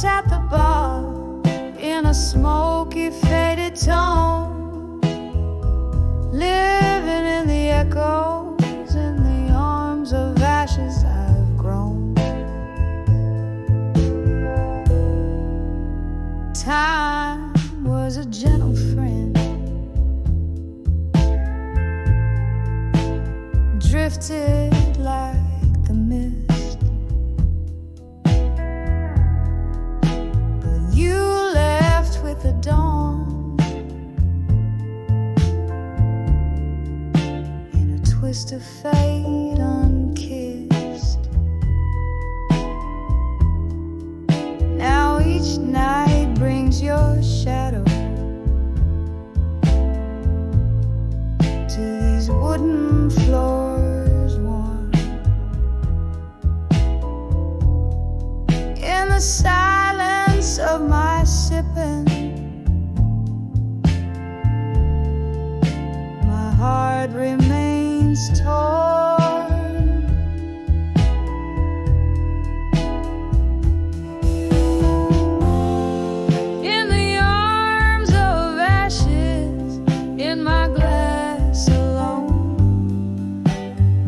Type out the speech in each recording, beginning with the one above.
at the bar in a smoky, faded tone, living in the echoes, in the arms of ashes I've grown. Time was a gentle friend, drifted like the mist, but you left with the dawn in a twist of fate unkissed. Now each night brings your shadow to these wooden floors warm. In the silence of my sipping, my heart remains torn. In the arms of ashes, in my glass alone,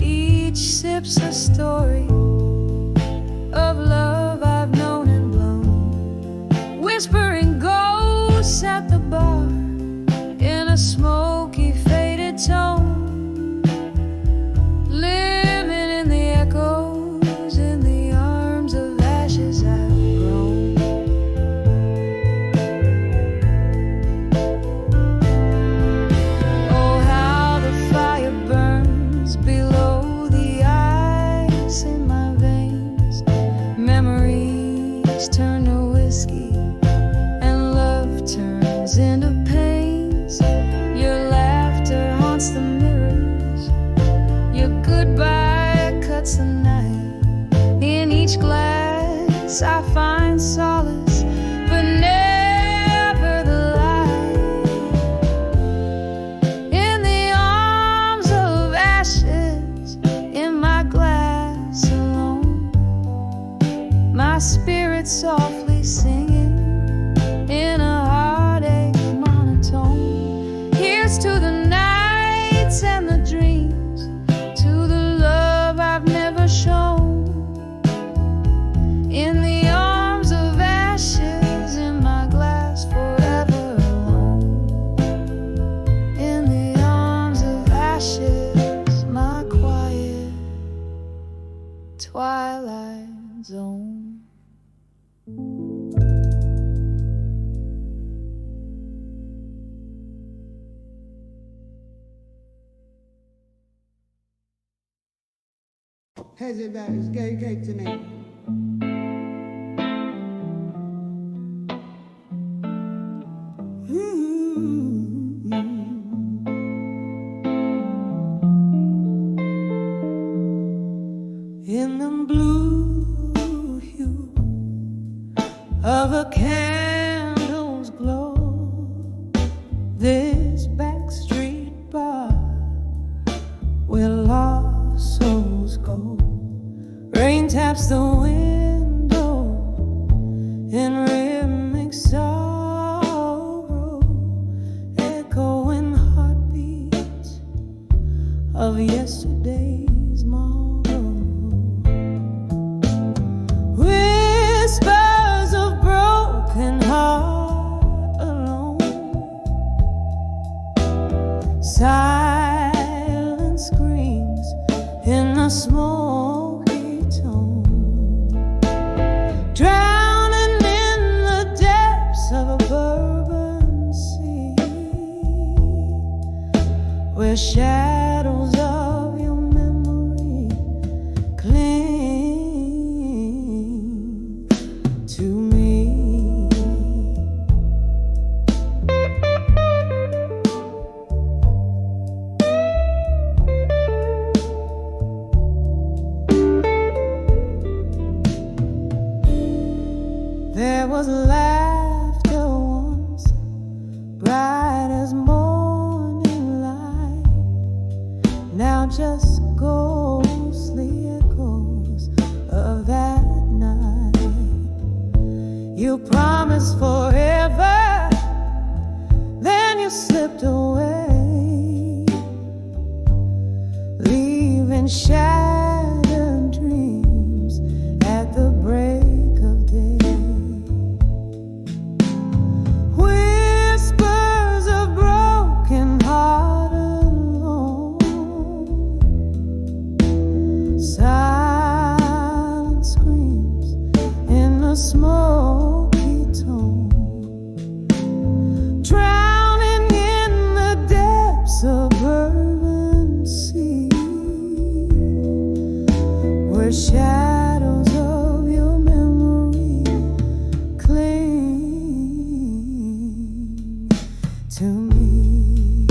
each sip's a story of love I've known and blown. Whispering ghosts at the bar in a smoky, faded tone, living in the echoes, in the arms of ashes I've grown. Oh, how the fire burns below the ice in my veins. Memories turn to whiskey and love turns into pains. Your laughter haunts the mirrors, your goodbye cuts the night. In each glass I find solace, but never the light. In the arms of ashes, in my glass alone, my spirit softly singing in a heartache monotone. Here's to the nights and the dreams, to the love I've never shown. In the arms of ashes, in my glass forever alone. In the arms of ashes, my quiet twilight zone. Here's it back, it's gay cake to me. In the blue hue of a candle's glow, this backstreet bar where lost souls go. Rain taps the window in rhythmic sorrow, echoing heartbeats of yesterday's morrow. Whispers of broken heart alone, silent screams in the smoky tone, drowning in the depths of a bourbon sea, where shadows of your memory cling to me. There was laughter once, bright as morning light, now just ghostly echoes of that night. You promised forever, then you slipped away, leaving shattered dreams at the break of day. Whispers of broken heart alone, silent screams in a smoky tone, drowning in the depths of urban sea, where shadows of your memory cling to me.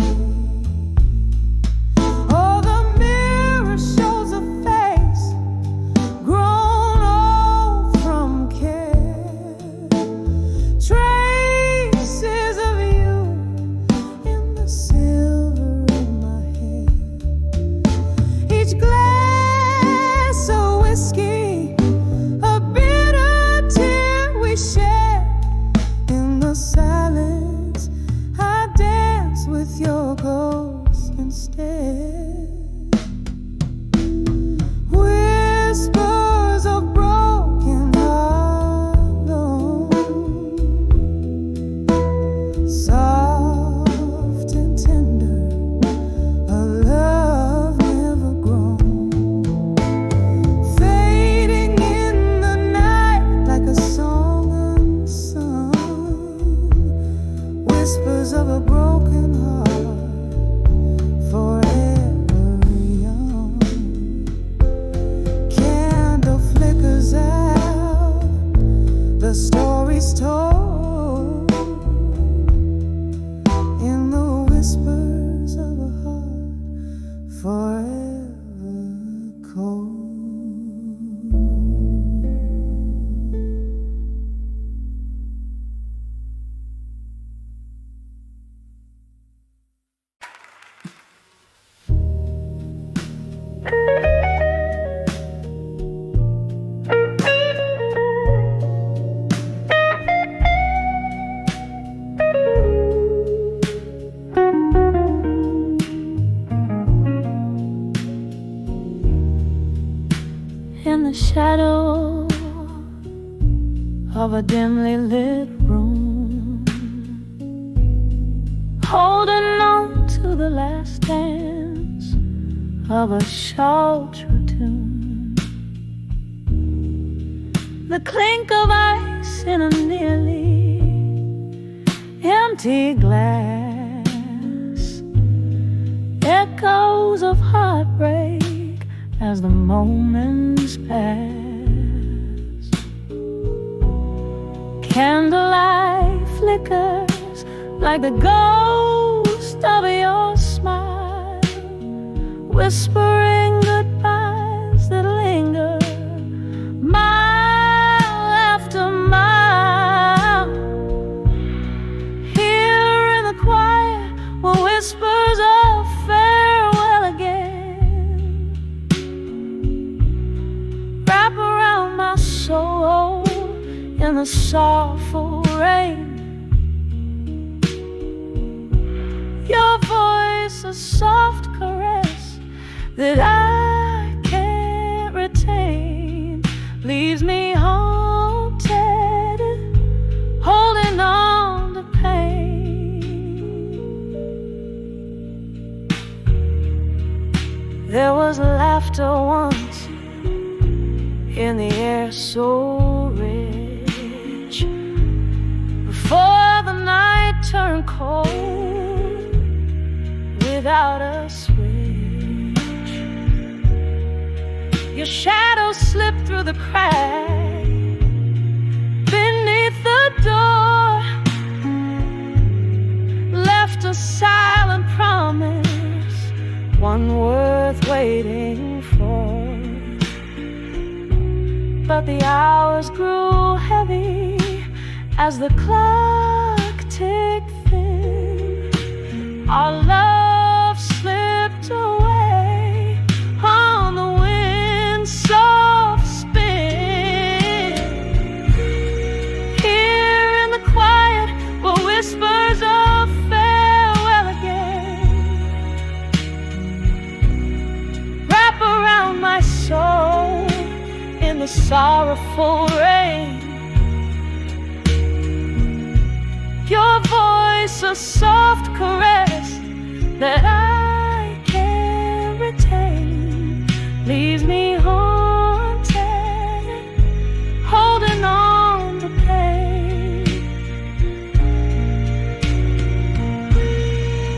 Oh, the mirror shows a face grown old from care, traces of you in the silver of my hair. Each glass a whiskey, a bitter tear we share. In the silence, I dance with your ghost instead. Whispers of broken hollow, soft and tender, a love never grown, fading in the night like a song unsung. Whispers of a broken heart, forever young. Candle flickers out, the story's told in the whispers of a heart, forever cold. In the shadow of a dimly lit room, holding on to the last dance of a sultry tune, the clink of ice in a nearly empty glass, echoes of heartbreak as the moments pass. Candlelight flickers like the ghost of your smile, whispering goodbyes that linger mile after mile. Here in the quiet were whispers of farewell again, wrap around my soul in the soulful rain. Your voice, a soft caress that I can't retain, leaves me haunted, holding on to pain. There was laughter once in the air so rich, before the night turned cold without a switch. Your shadow slipped through the crack beneath the door, left a silent promise, one worth waiting for. But the hours grew heavy as the clock ticked thin. Our love slipped away on the wind's soft spin. Here voice, a soft caress that I can't retain, leaves me haunted, holding on to pain.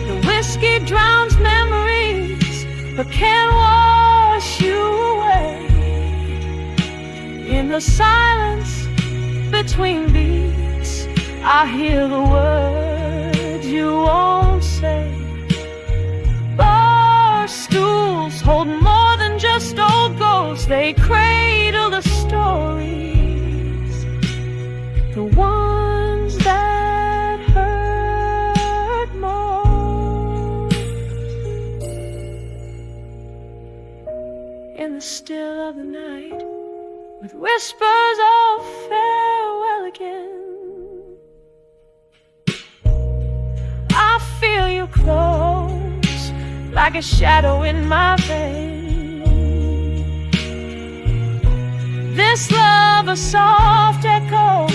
The whiskey drowns memories, but can't wash you away. In the silence between beats, I hear the words you won't say. Bar stools hold more than just old ghosts. They cradle the stories, the ones that hurt most. In the still of the night, with whispers of farewell again, I feel you close, like a shadow in my vein. This love, a soft echo,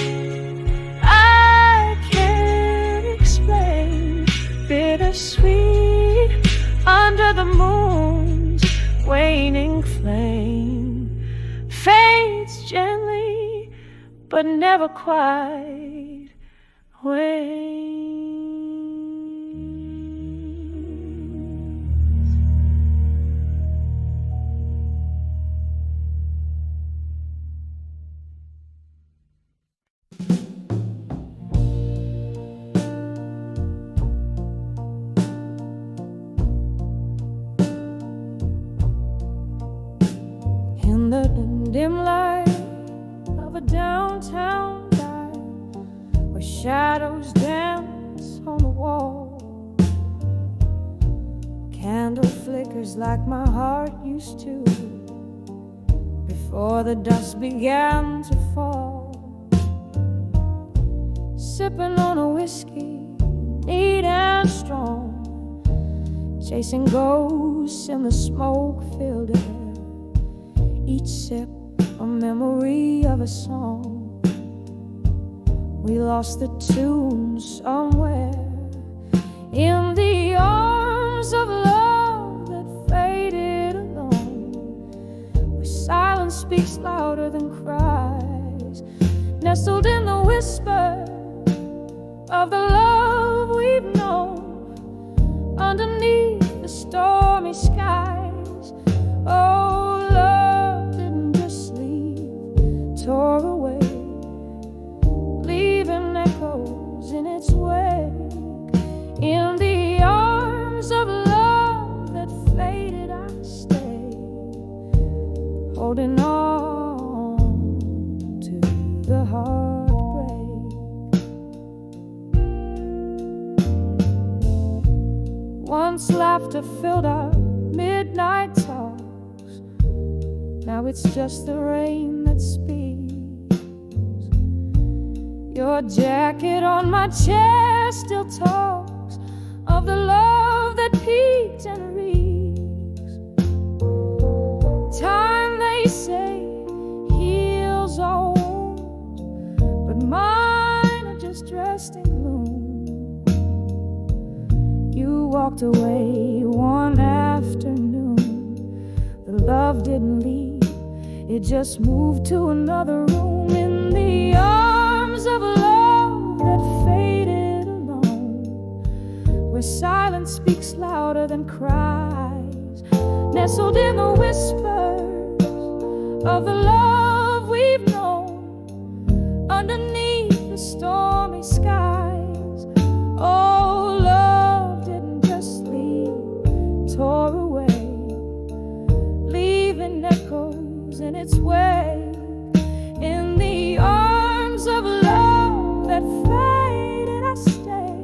I can't explain. Bittersweet under the moon's waning flame, fades gently, but never quite wanes. In the dim light of a downtown night, where shadows dance on the wall, candle flickers like my heart used to before the dust began to fall. Sipping on a whiskey, neat and strong, chasing ghosts in the smoke-filled air. Each sip a memory of a song. We lost the tune somewhere in the arms of love that faded alone, where silence speaks louder than cries, nestled in the whisper of the love we've known, underneath the stormy skies. Oh, love didn't just leave, tore away, leaving echoes in its wake. In the arms of love that faded, I stay, holding on to the heartbreak. Once laughter filled our midnight talks, now it's just the rain that speaks. Your jacket on my chest still talks of the love that peaked and reeks. Time, they say, heals all wounds, but mine are just dressed in gloom. You walked away one afternoon. The love didn't leave, it just moved to another room. In the arms of love that faded alone, where silence speaks louder than cries, nestled in the whispers of the love we've known, underneath the stormy skies. Oh, love didn't just leave, tore away, leaving echoes in its wake. In the arms of love that faded, I stay,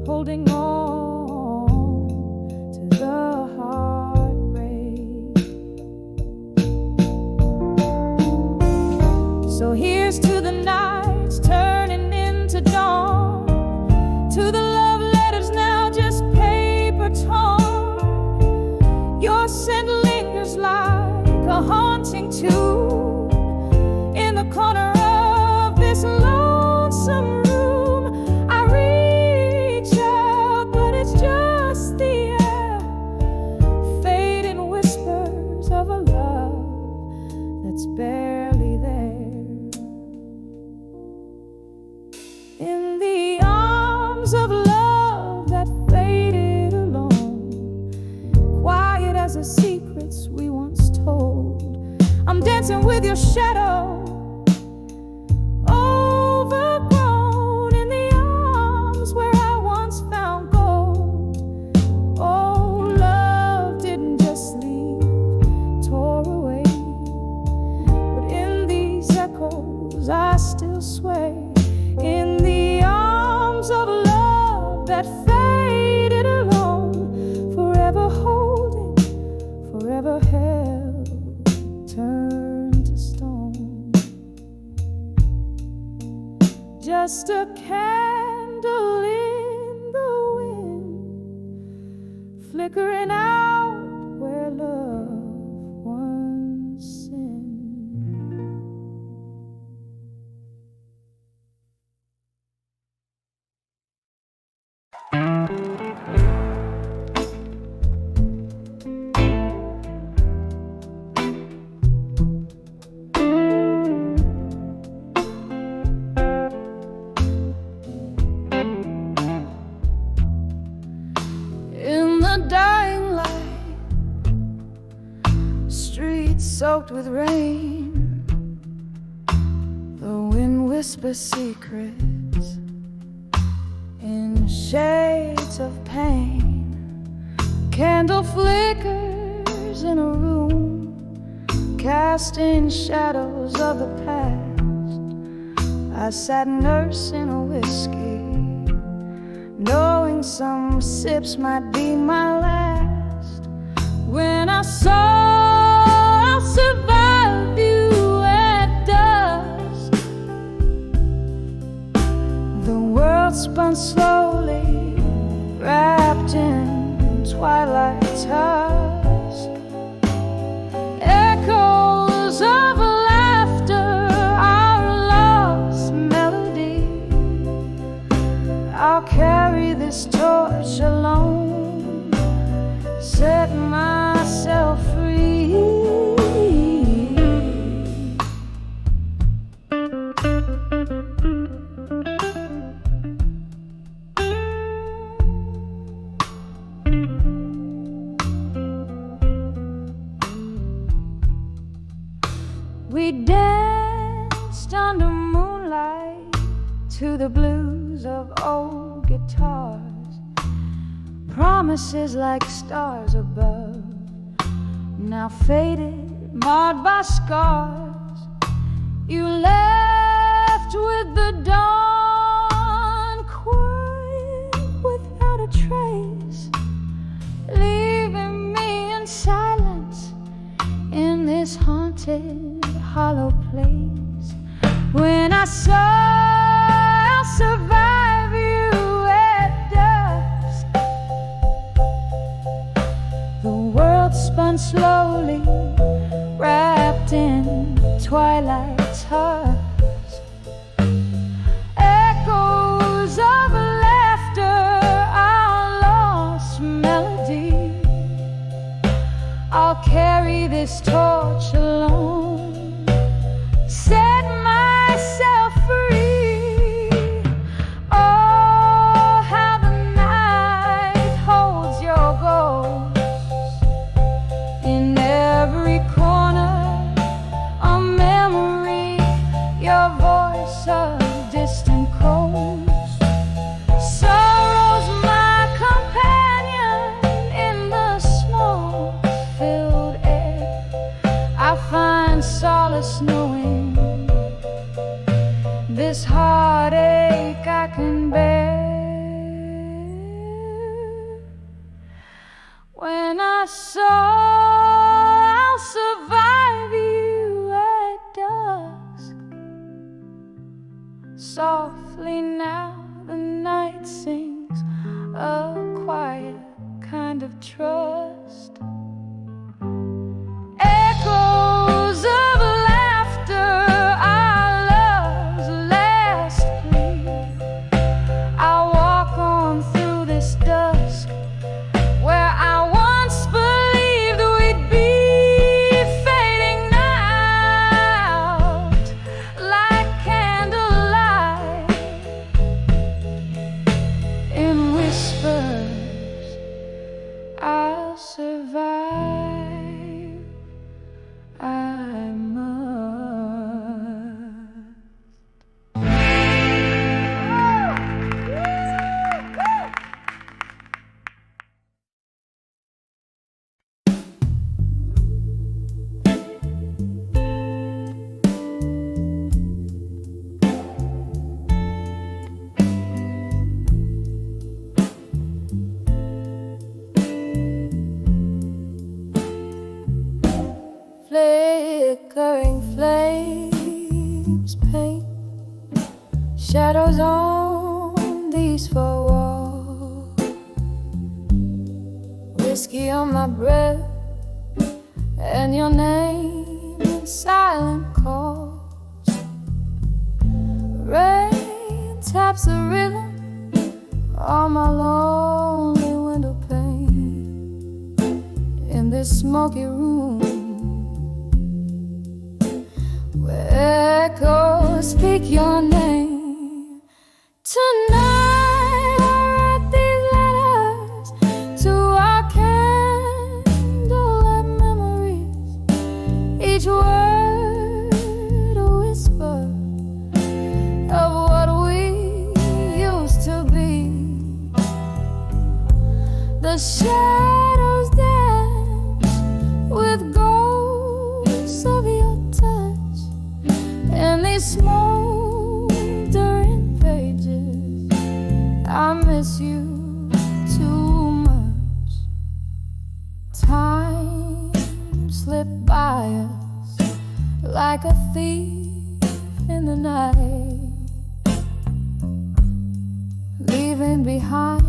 holding on to the heartbreak. So here's to the nights turning into dawn, to the love letters now just paper torn. Your scent lingers like a haunting tune in the corner of this lonesome room. I read in the arms of love that faded alone, quiet as the secrets we once told. I'm dancing with your shadow, overgrown in the arms where I once found gold. Oh, love didn't just leave, tore away, but in these echoes I still sway, in the arms of love that faded alone, forever holding, forever held, turned to stone. Just a candle in the wind, flickering out where love once sinned. In the dying light, streets soaked with rain, the wind whispers secrets in shades of pain. Candle flickers in a room, casting shadows of the past. I sat nursing a whiskey, knowing some sips might be my last, when I saw I'll survive you at dusk. The world spun slowly, wrapped in twilight's husk. Echoes of laughter, our lost melody. I'll carry this torch alone, set myself free. We danced under moonlight to the blues of old guitars, promises like stars above, now faded, marred by scars. You left with the dawn, quiet without a trace, leaving me in silence in this haunted, hollow place. When I saw I'll survive you at dusk, the world spun slowly, wrapped in twilight's husk. Echoes of laughter, our lost melody. I'll carry this torch alone, set myself free. Oh, how the night holds your ghost in every corner, a memory, your voice, a distant coast. Sorrow's my companion in the smoke-filled air. I find solace knowing this heartache I can bear. When I saw I'll survive you at dusk, softly now the night sings a quiet kind of trust. Echoes of laughter, our love's last plea. I'll walk on through this dusk, where I once believed we'd be, fading out like candlelight. shadows on these four walls, whiskey on my breath, and your name in silent calls. Rain taps the rhythm on my lonely window pane in this smoky room where echoes speak your name. Tonight I write these letters to our candlelight memories, each word a whisper of what we used to be. The shadows dance with ghosts of your touch, and these smoldering pages, I miss you too much. Time slipped by us like a thief in the night, leaving behind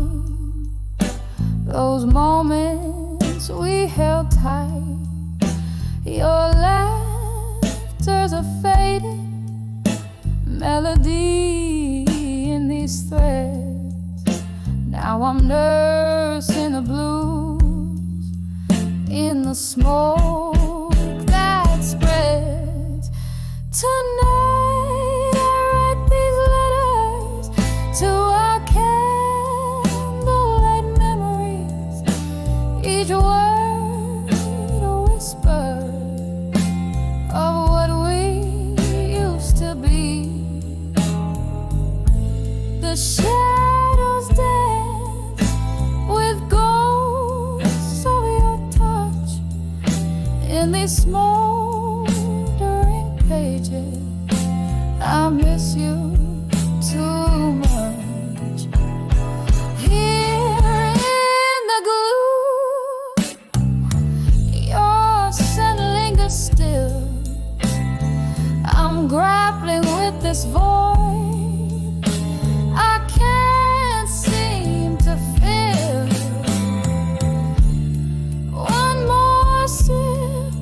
those moments we held tight. Your laughter's a faded melody in these threads. Now I'm nursing the blues in the smoke that spreads. Tonight I write these letters to our candlelight memories, each word a whisper of what we used to be. The shadows dance with ghosts of your touch in these smoldering pages. I miss you too much. Here in the glue, your scent lingers still. I'm grappling with this void I can't seem to fill. One more sip,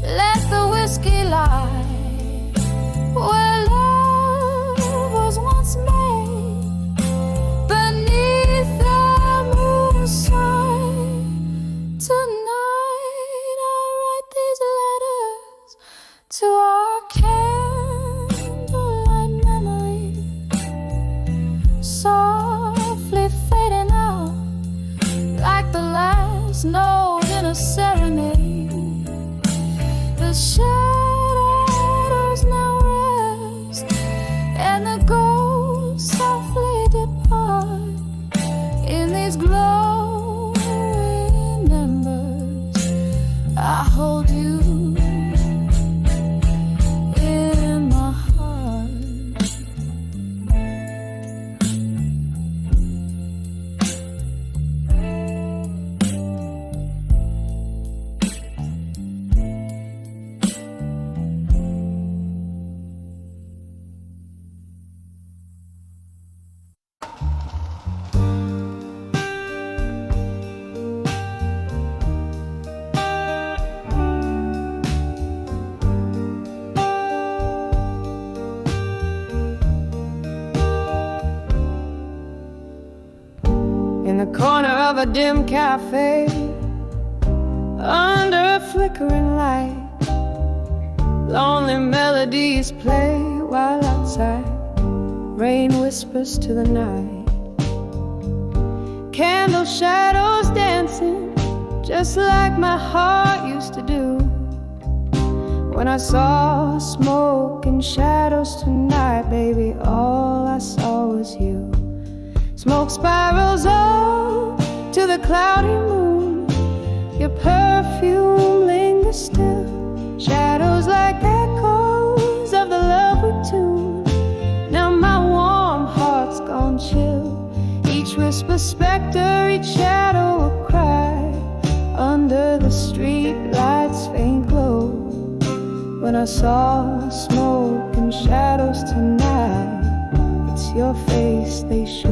let the whiskey lie where love was once made, beneath the moonshine. Tonight I write these letters to our candlelight memory, softly fading out like the last note in a serenade. The shadows now rest, and the ghosts softly depart in these glowing embers. I hold you in my heart. In the corner of a dim cafe, under a flickering light, lonely melodies play while outside rain whispers to the night. Candle shadows dancing just like my heart used to do. When I saw smoke and shadows tonight, baby, all I saw was you. Smoke spirals up to the cloudy moon. Your perfume lingers still. Shadows like echoes of the love we tuned. Now my warm heart's gone chill. Each whisper specter, each shadow a cry. Under the street lights faint glow. When I saw smoke and and shadows tonight. It's your face they show.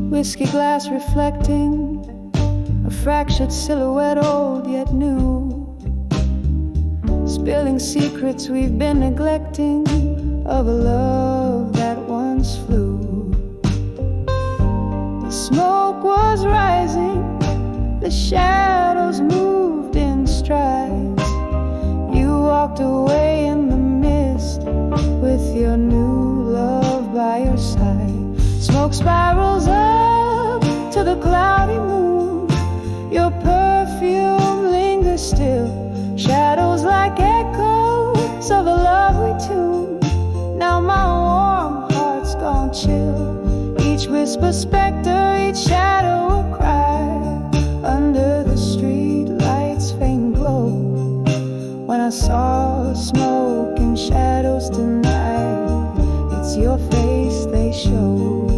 Whiskey glass reflecting a fractured silhouette, old yet new, spilling secrets we've been neglecting of a love that once flew. The smoke was rising, the shadows moved in strides. You walked away in the mist with your new love by your side. Smoke spirals up to the cloudy moon. Your perfume lingers still. Shadows like echoes of a love we tuned. Now my warm heart's gone chill. Each whisper specter, each shadow a cry. Under the street lights faint glow. When I saw smoke and shadows tonight, it's your face they show.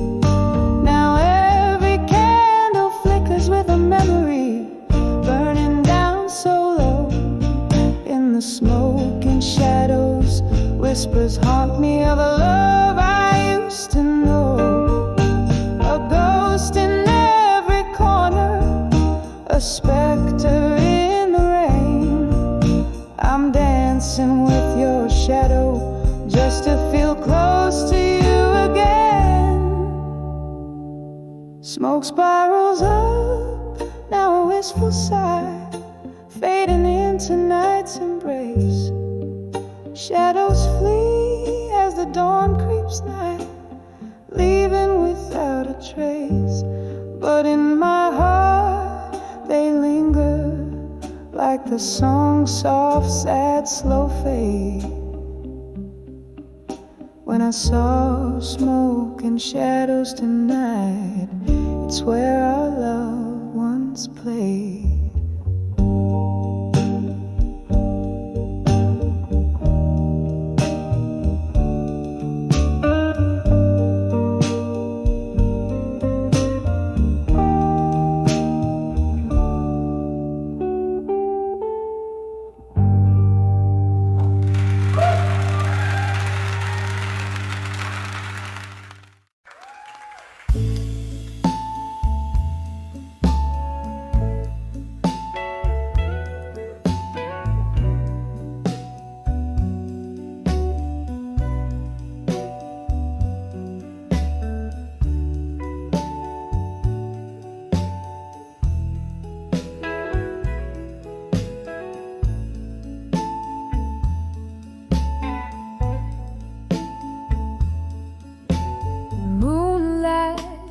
Now every candle flickers with a memory, burning down so low. In the smoke and shadows, whispers haunt me of a love I used to know. A ghost in every corner, a specter in the rain. I'm dancing with your shadow just to feel close to you again. Smoke spirals up, now a wistful sigh, fading into night's embrace. Shadows flee as the dawn creeps nigh, leaving without a trace. But in my heart they linger, like the song's soft, sad, slow fade. When I saw smoke and shadows tonight, it's where our love once played.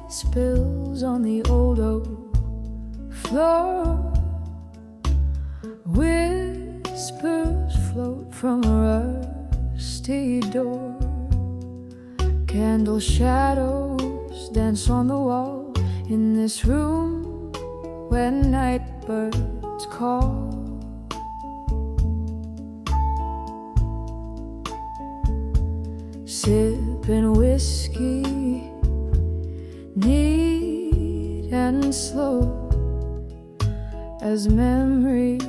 Spills on the old oak floor. Whispers float from a rusty door. Candle shadows dance on the wall in this room when night birds call. Sipping whiskey, neat and slow, as memories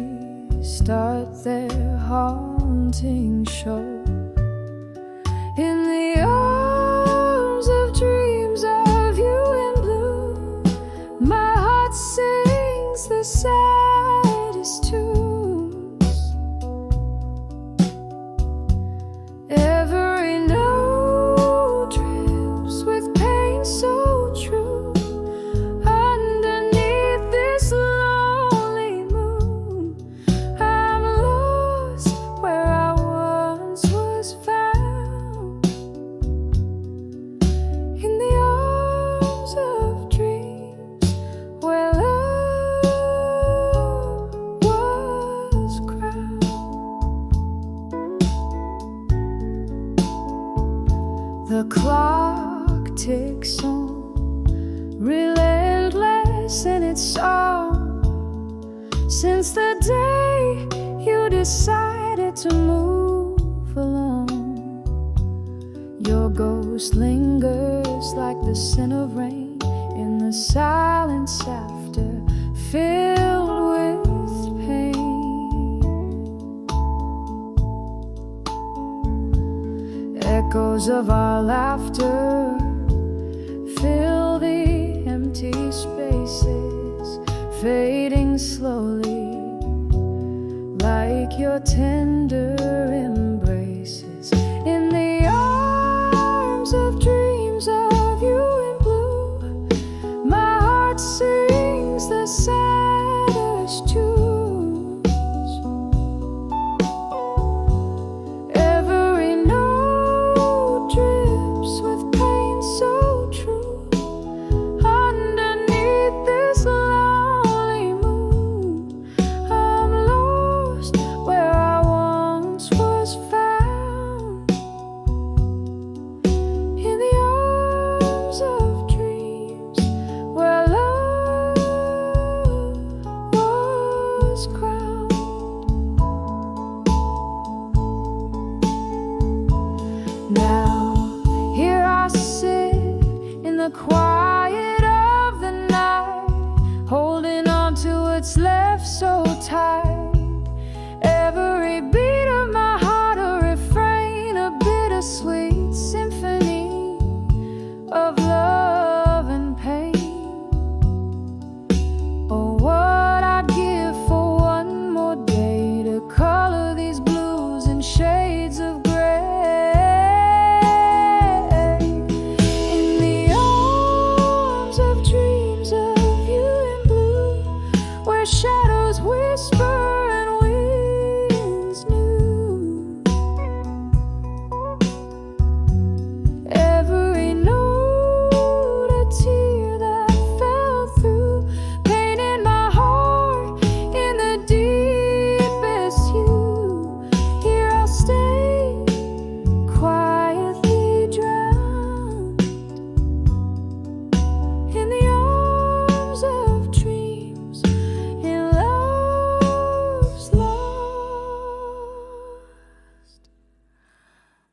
start their haunting show. In the arms of dreams of you in blue, my heart sings the saddest tunes. Every note drips with pain so true. Underneath this lonely moon, I'm lost where I once was found. In the arms of dreams where love was crowned. The clock ticks on, relentless in its song, since the day you decided to move along. Your ghost lingers like the scent of rain in the silence after, filled with pain. Echoes of our laughter fill the empty spaces, fading slowly like your tender embraces. In the arms of dreams of you in blue, my heart sings the saddest tunes. Every note drips with pain so true. Underneath this lonely moon, I'm lost where I once was found. In the arms of dreams where love was crowned. Now here I sit in the quiet of the night, holding on to what's left so tight. Every beat of my heart a refrain, a bittersweet symphony of love and pain. Oh, what I'd give for one more day to color these blues in shades of gray. In the arms of dreams of you in blue, where shadows whisper and winds new. Every note a tear that fell through, pain in my heart in the deepest hue. Here I'll stay quietly drowned in the arms of dreams, in love's lost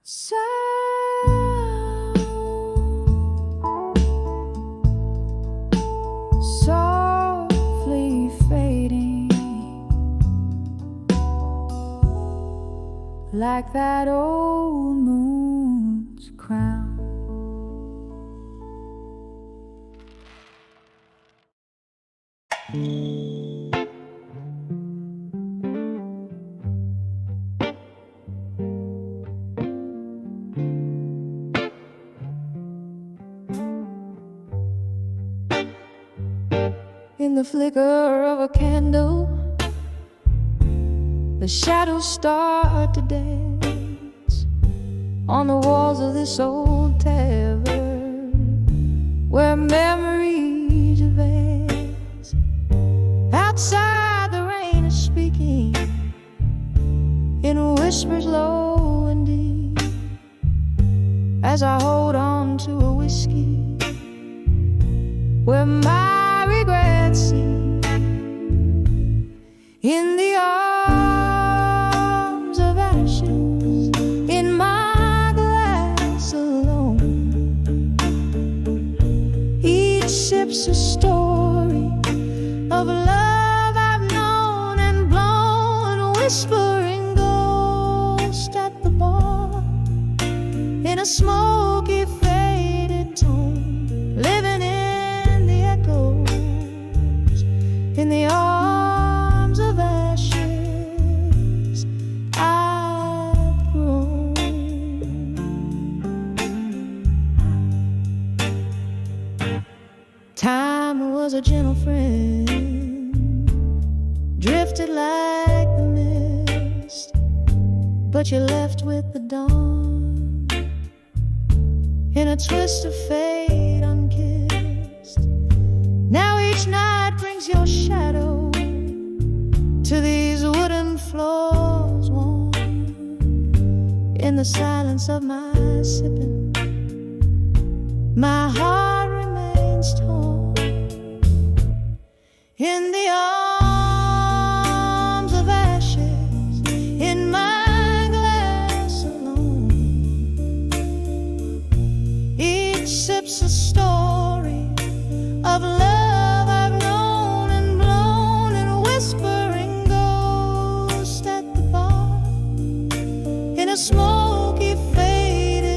sound. Softly fading like that old moon's crown. In the flicker of a candle, the shadows start to dance on the walls of this old tavern where memories advance. Outside the rain is speaking in whispers low and deep as I hold on to a whiskey where my regrets sleep. In the arms of ashes, in my glass alone, each sip's a story of love I've known and blown, whispering ghost at the bar in a smoky faded tone, living in the echoes, in the arms of ashes I've grown. Time was a gentle friend, drifted like the mist, but you left with the dawn in a twist of fate unkissed. Now each night brings your shadow to these wooden floors warm. In the silence of my sipping, my heart remains torn. In the arms of ashes, in my glass alone, each sip's a story of love I've known and blown, and whispering ghost at the bar in a smoky faded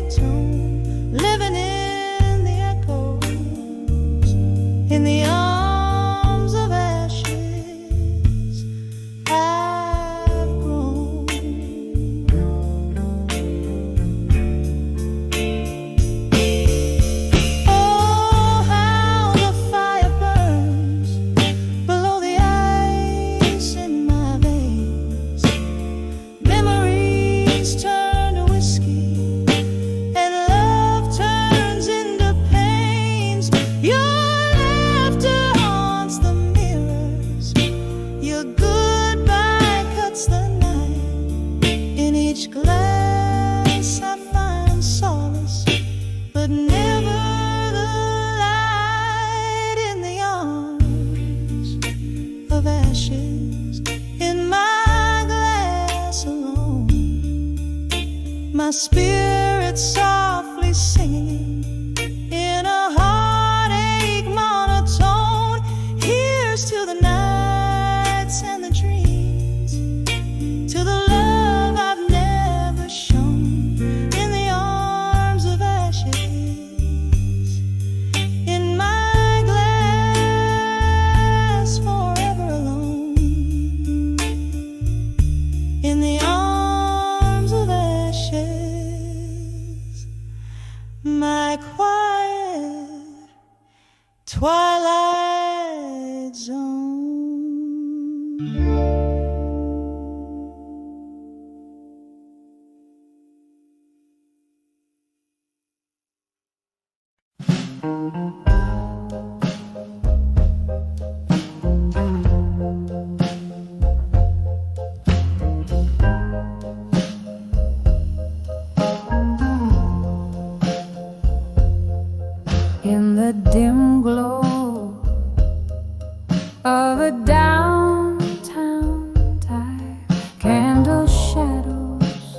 my spirit softly singing in a heartache monotone. Here's to the nights and the dreams, to the love I've never shown, in the arms of ashes, in my glass forever alone, in the arms of ashes, my quiet twilight zone. In the dim glow of a downtown dive, candle shadows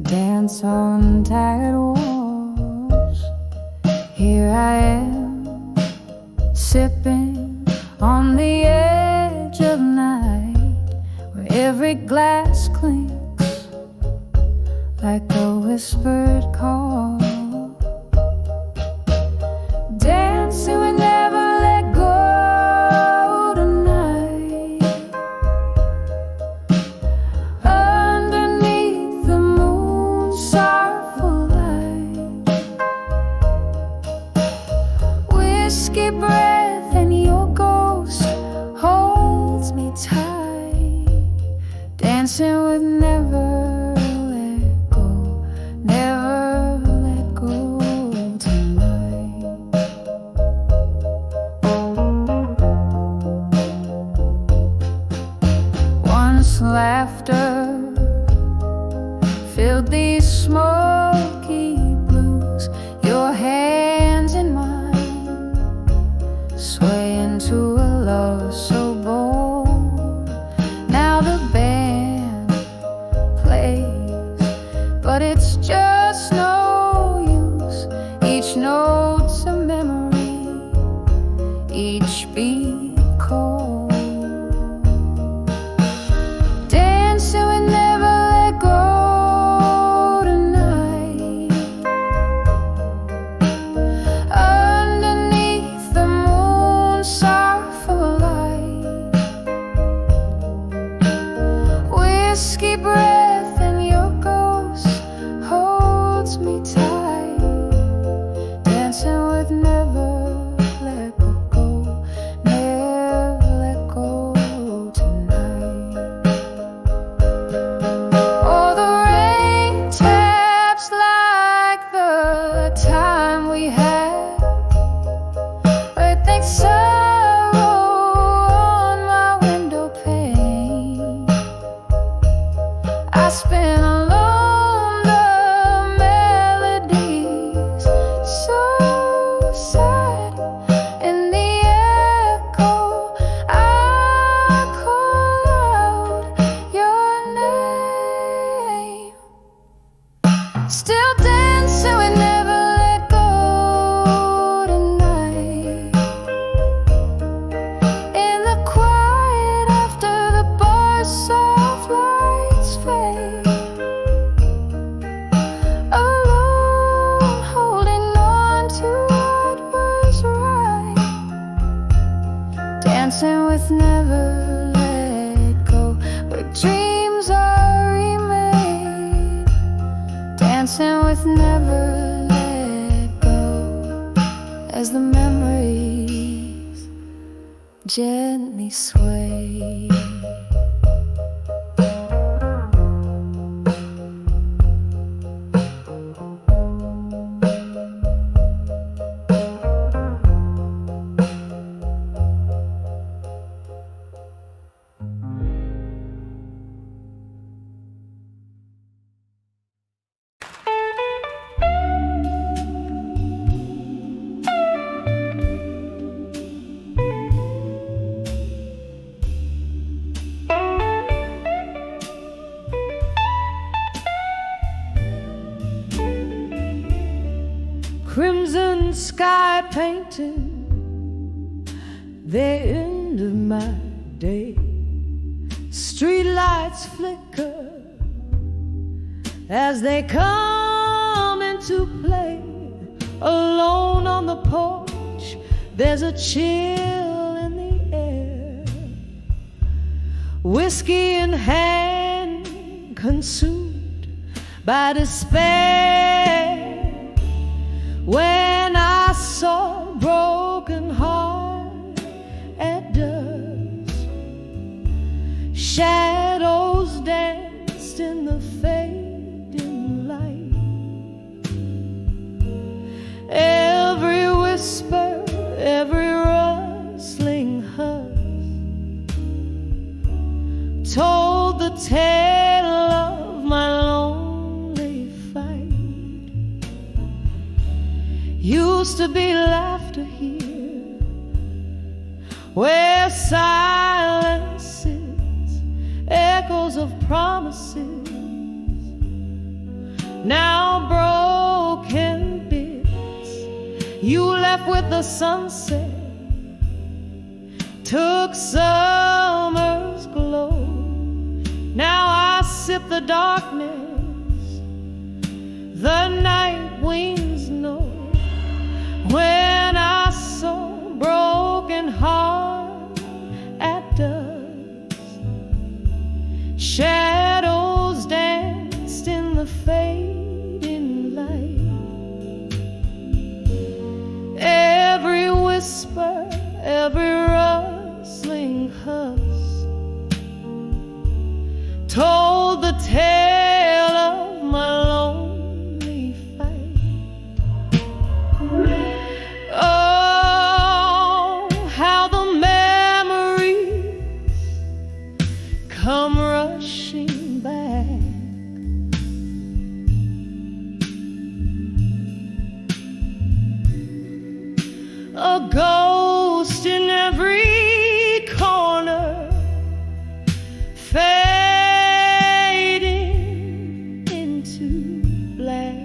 dance on tired walls. Here I am, sipping on the edge of night, where every glass clinks like a whispered call. Dancing we never let go tonight, underneath the moon's sorrowful light. Whiskey breath and your ghost holds me tight, dancing with never let go, never let go tonight. Once laughter filled these smoky blues, your hands in mine, swaying to a love so bold. Now the band plays, but it's just no use. Each note's a memory, each beat cold. Dancing we never let go tonight, underneath the moon's sorrowful light. Whiskey breath and your ghost holds me tight, dancing with never let go, never let go tonight. Oh, the rain taps like the time we had, but think sorrow on my window pane. I spin alone the melodies, so sad in the echo. I call out your name, still dancing we never let go tonight. In the quiet after the bar's soft lights fade, alone holding on to what was right, dancing with never let go, where dreams are remade, dancing with never let go, as the memories gently sway. crimson sky painting the end of my day. Streetlights flicker as they come into play. Alone on the porch, there's a chill in the air. Whiskey in hand, consumed by despair. When I saw a broken heart at dusk, shadows danced in the fading light. Every whisper, every rustling hush told the tale of my lonely fight. Used to be laughter here, where silence sits, echoes of promises, now broken bits. You left with the sunset, took summer's glow. Now I sip the darkness, the night winds know. When I saw a broken heart at dusk, shadows danced in the fading light. Every whisper, every rustling hush told the tale of my lonely fight. Oh, how the memories come rushing back. A ghost in every corner, fading into black.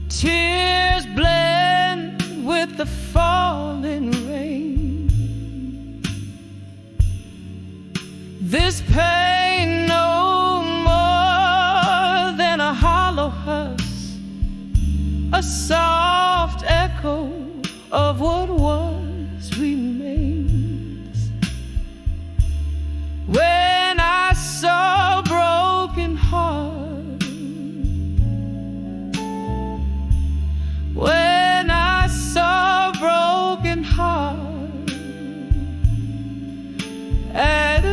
Tears blend with the falling rain. This pain no more than a hollow hush, a soft echo of what was remains. When I saw a broken heart, when I saw a broken heart at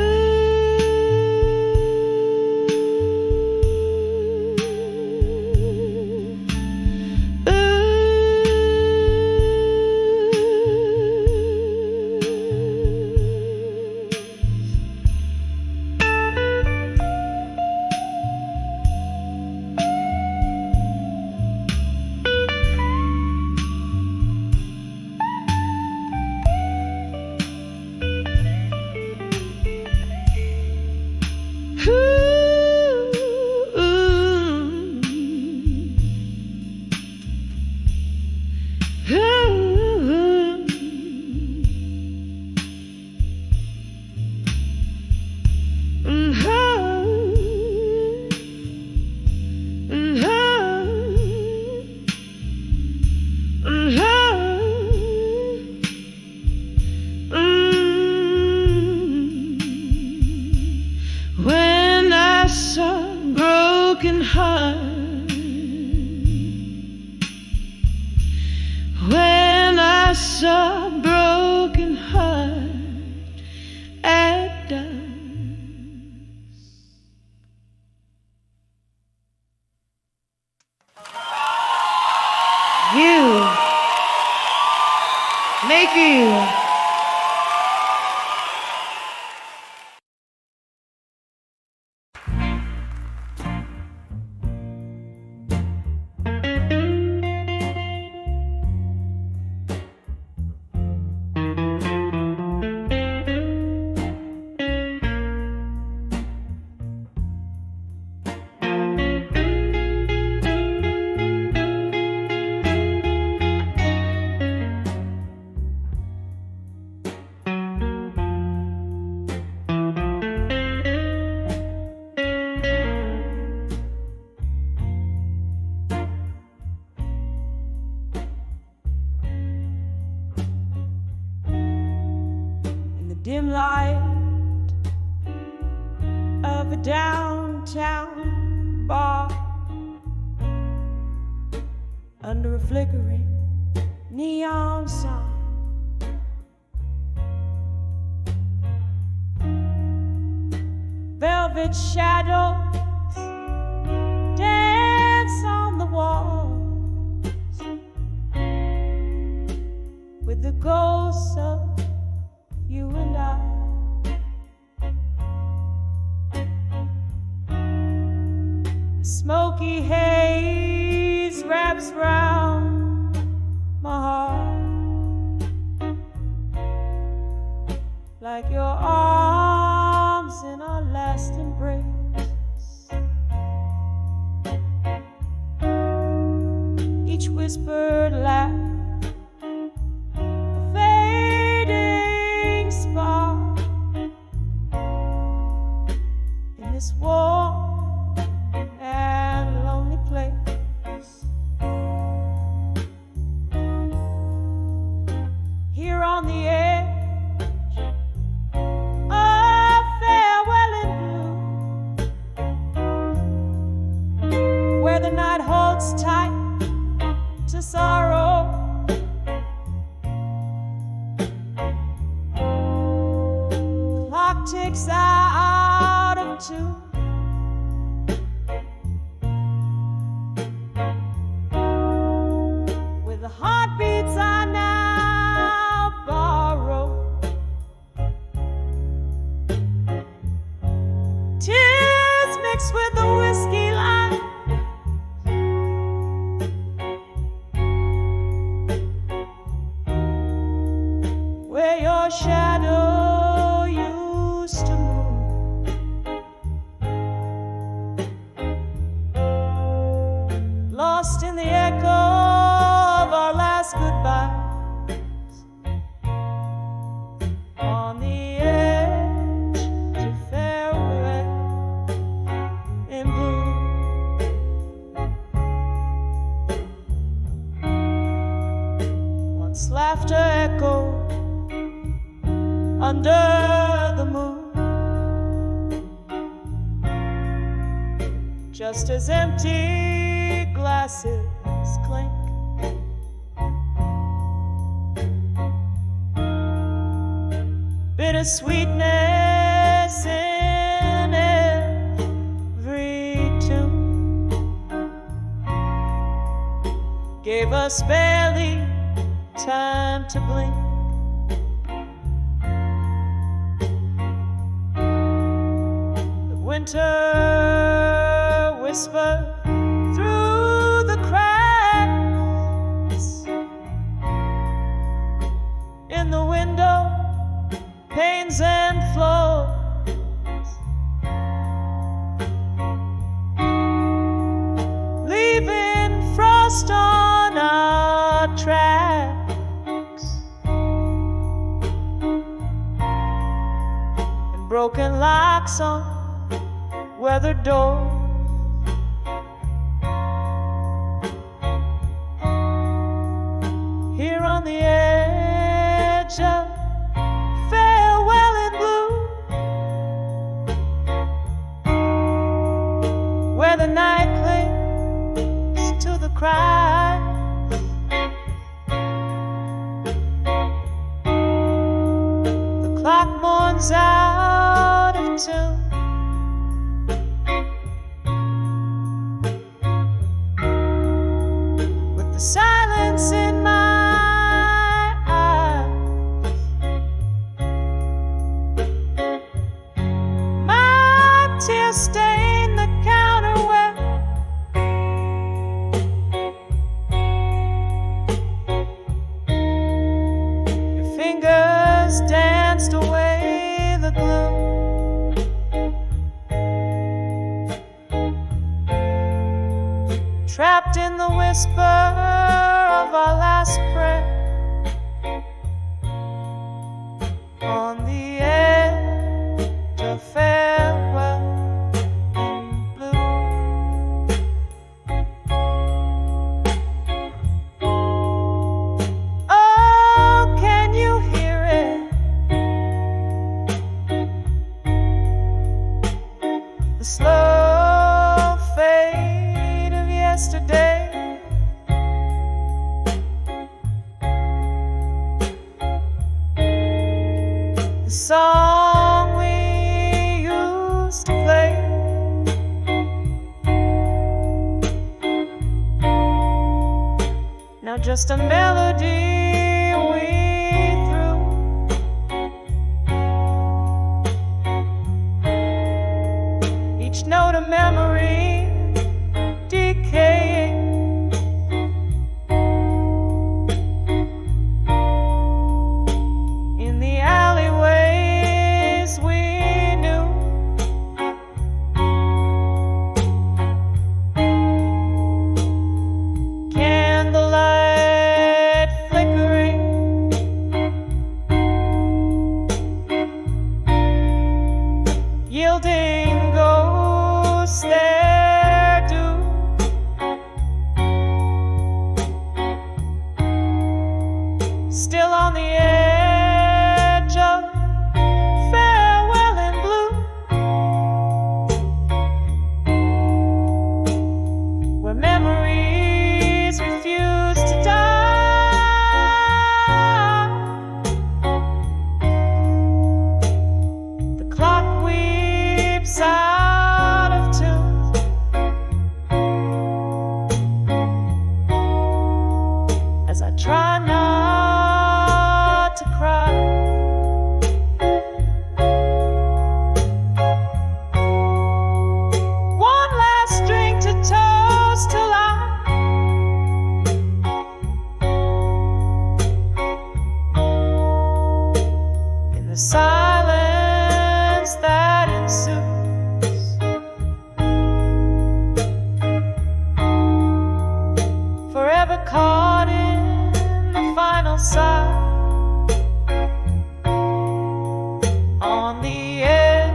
saw a broken heart at dawn. You make you. Dim light of a downtown bar, under a flickering neon sign, velvet shadows dance on the walls with the ghosts of you and I. Smoky haze wraps round my heart like your arms in our last embrace. Each whispered laugh, this warm and lonely place. Here on the edge of farewell in blue, where the night holds tight to sorrow, clock ticks out of two. With the heartbeats I now borrow, tears mixed with the whiskey line, where your shadow used to move. Lost in the echo of our last goodbyes, on the edge to farewell in blue. Once laughter echoed under the moon, just as empty glasses clink. Bitter sweetness in every tune gave us barely time to blink. The winter whispered through the cracks in the window panes and floors, leaving frost on our tracks and broken locks on weathered doors. Here on the edge of farewell in blue, where the night clings to the cry runs out of tune. With the silence in my eyes, my tears stain the counterware. Your fingers danced away the gloom. Trapped in the whisper of our last prayer, on the edge of farewell in blue. Oh, can you hear it? The slow fade of yesterday. The song we used to play. Now just a melody we threw. Each note a memory decaying. In the alleyways we knew. Candlelight flickering. Yielding ghosts their due. Still on the edge of farewell in blue, where memories refuse to die. The clock weeps out of tune. As I try not to cry. One last drink to toast till in the silence that ensues, forever caught in the final sigh, on the edge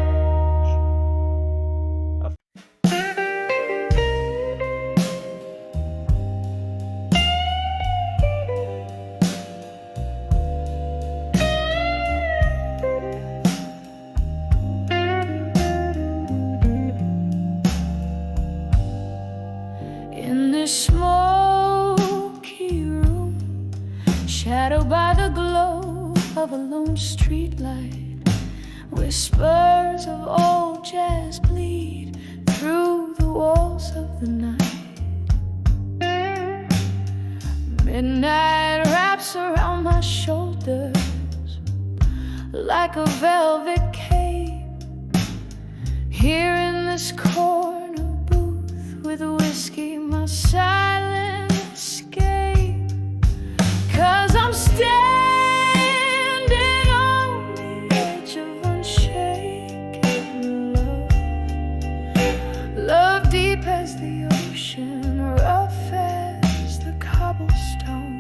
of in this smoky room, shadowed by the glow of a lone street light, whispers of old jazz bleed through the walls of the night. Midnight wraps around my shoulders like a velvet cape. Here in this corner booth with whiskey, my silent escape. 'Cause I'm standing on the edge of unshaken love. Love deep as the ocean, rough as the cobblestone.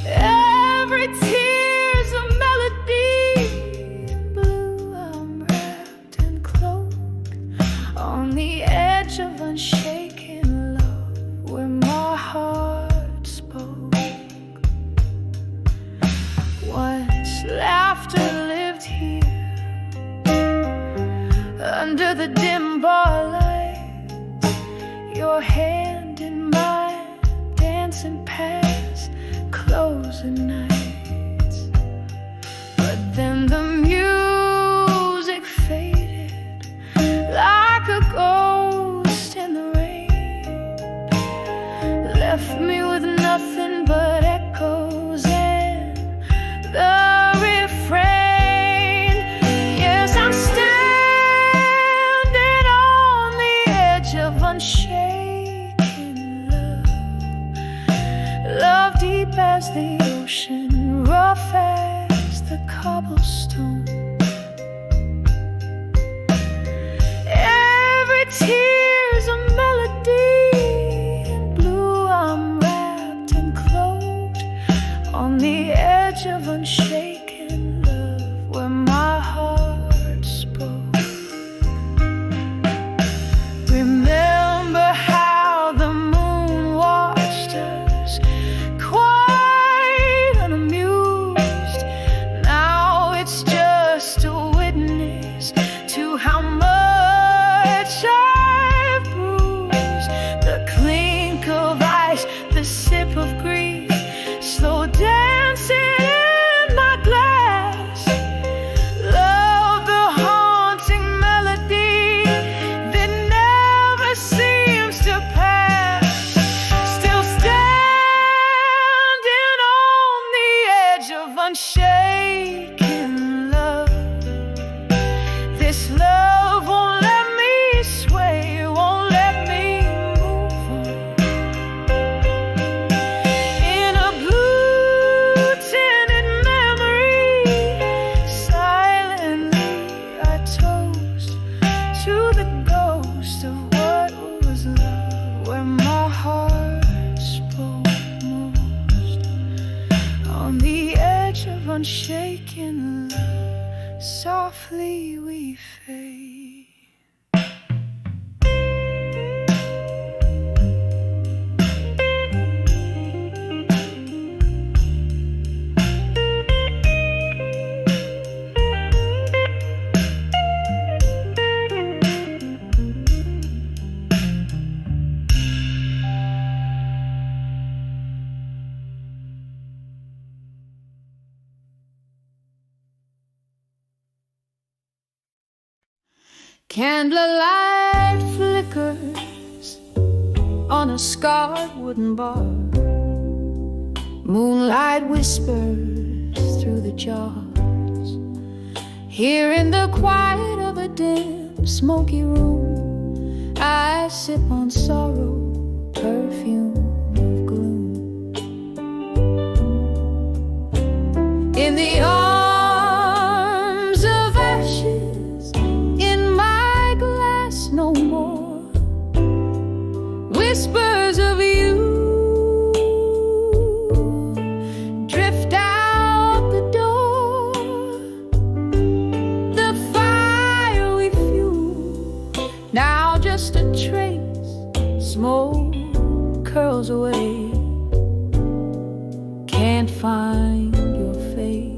Every tear's a melody. Blue, I'm wrapped and cloaked on the edge of unshaken love, where my heart spoke. Once laughter lived here, under the dim bar lights, your hand in mine, dancing past closing nights. left me with nothing but echoes and the refrain. Yes, I'm standing on the edge of unshaken love, love deep as the ocean, rough as the cobblestone. Every tear's a melody, in blue I'm wrapped and clothed on the edge of unshaken love, where my heart spoke. Remember how the moon watched us, quite unamused. Now it's just a witness to how much I've bruised. The clink of ice, the sip of grief, slow dancing in my glass. Love, the haunting melody that never seems to pass. Still standing on the edge of unshaken love. This love won't let me sway, won't let me move on. In a blue tinted memory, silently I toast to the ghost of what was love, where my heart spoke most. On the edge of unshaken love, softly we fade. Candlelight flickers on a scarred wooden bar. Moonlight whispers through the jars. Here in the quiet of a dim, smoky room, I sip on sorrow, perfume of gloom. In the arms of ashes, in my glass no more, whispers of you drift out the door. The fire we fuel, now just a trace, smoke curls away. Can't find your face.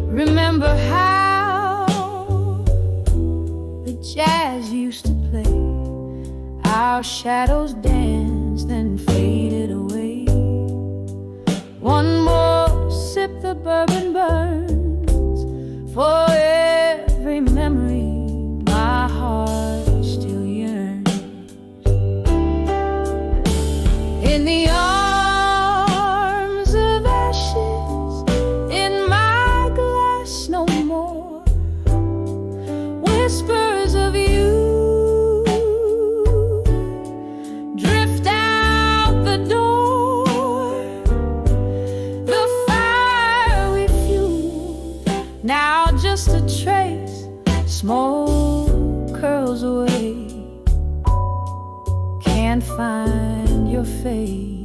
Remember how the jazz used to play, our shadows danced then faded away. One more sip, the bourbon burns. For every memory, my heart still yearns. In the arms of ashes, in my glass no more, whispers of you drift out the door. The fire we fueled, now just a trace, smoke curls away. Can't find your face.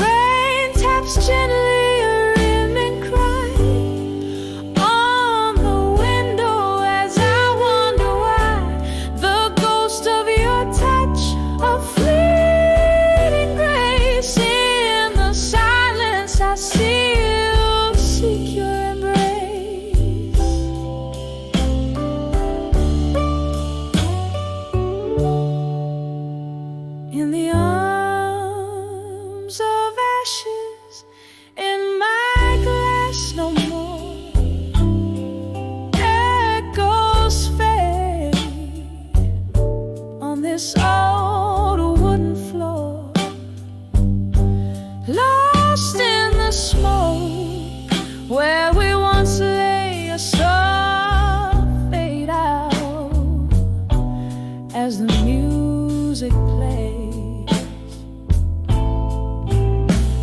Rain taps gently a rimming cry on the window as I wonder why the ghost of your touch, a fleeting grace, in the silence I still seek your embrace. In the arms music plays,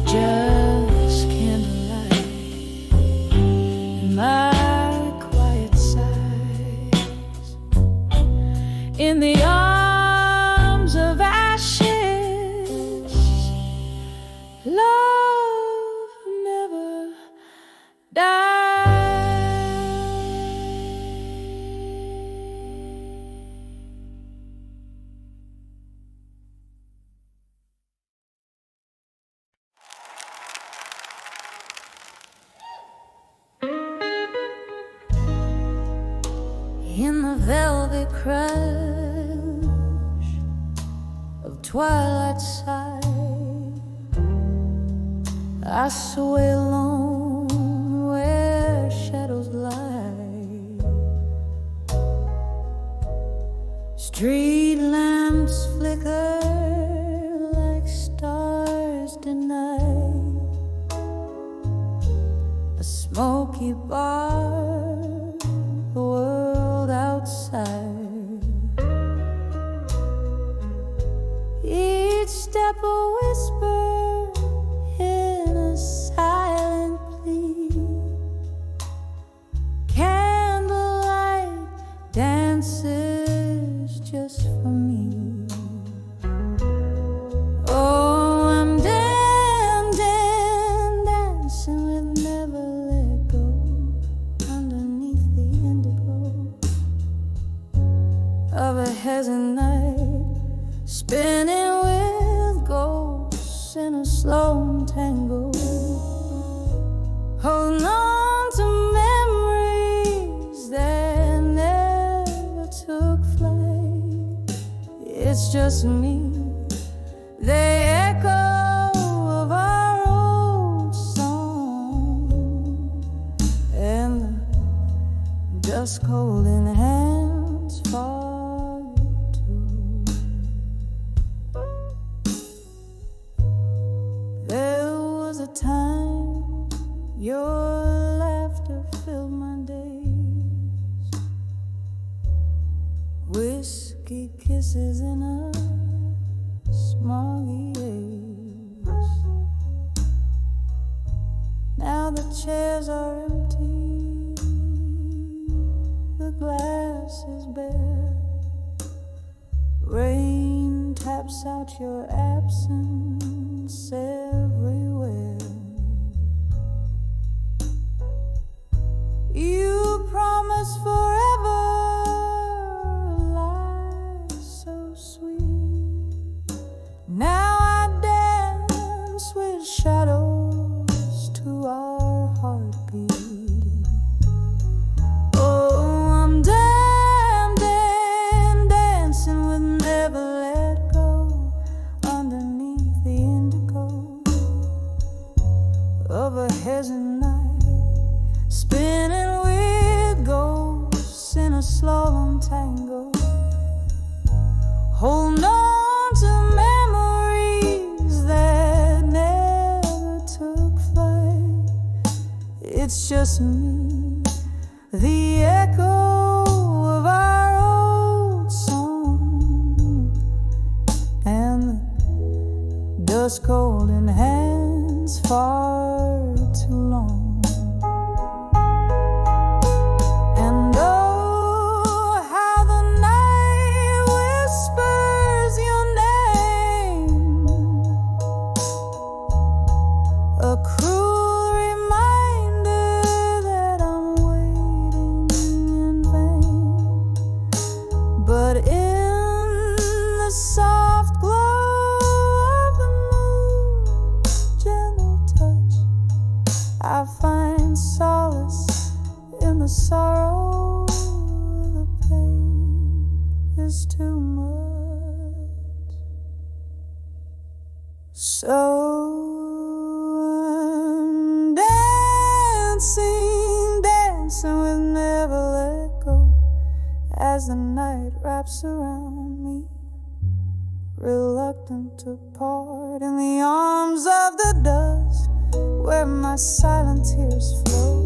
just candlelight and my quiet sighs in the arms of ashes. Love never dies. In the velvet crush of twilight side, I sway alone where shadows lie. Street lamps flicker like stars tonight. A smoky bar, the world outside. Each step a whisper in a silent plea. Candlelight dances just for me. Oh, I'm dancing with never let go underneath the indigo of a heaven night, spinning with ghosts in a slow tango. Hold on to memories that never took flight. It's just me, they echo of our old song, and the dusk holding hands far too. There was a time your laughter filled my days, whiskey kisses in a smoggy haze. Now the chairs are empty, the glass is bare. Rain taps out your absence everywhere. You promise forever, lies so sweet. Now I dance with shadows to our heartbeat. Oh, I'm dancing with never let go underneath the indigo of a heaven night, spinning with ghosts in a slalom tango. Hold on to memories that never took flight. It's just me, the echo of our old song, and the dust cold in hands far too long. And oh, how the night whispers your name, a cruel reminder that I'm waiting in vain. But in the soft glow of the moon's gentle touch, I find solace in the sorrow. The pain is too much. So I'm dancing with never let go as the night wraps around me, reluctant to part in the arms of the dusk where my silent tears flow.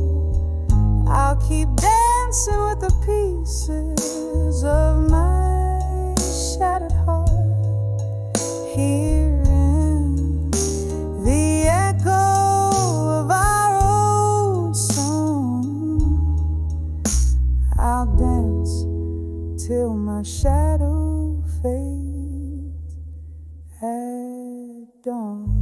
I'll keep dancing with the pieces of my shattered heart hearing the echo of our old song. I'll dance till my shadow fades at dawn.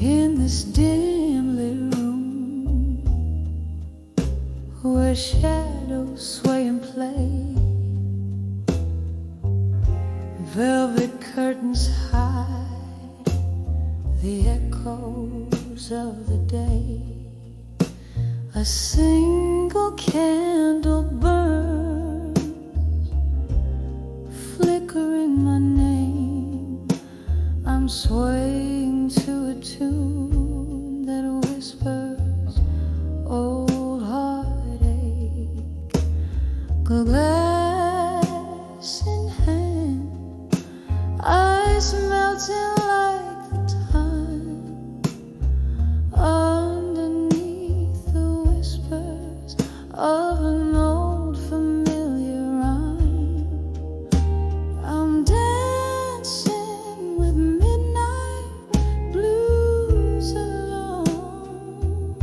In this dim lit room where shadows sway and play, velvet curtains hide the echoes of the day. A single candle burns, flickering my name. I'm swaying to a tune that whispers old heartache. Glass in hand, ice melting like the time underneath the whispers of an old familiar rhyme. I'm dancing with midnight blues alone,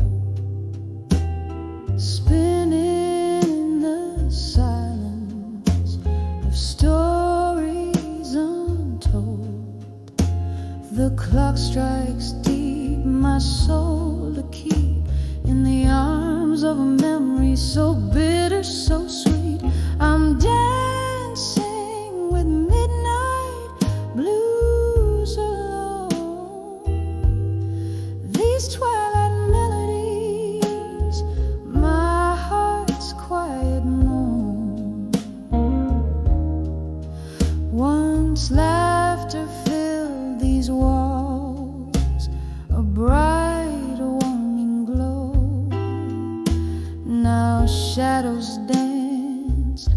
spinning in the silence of stories untold. The clock strikes deep, my soul to keep in the arms of a memory so bitter, so sweet. I'm dancing with midnight blues alone. These twilight melodies, my heart's quiet moan. Once laughter filled these walls, a bright warming glow. Now shadows danced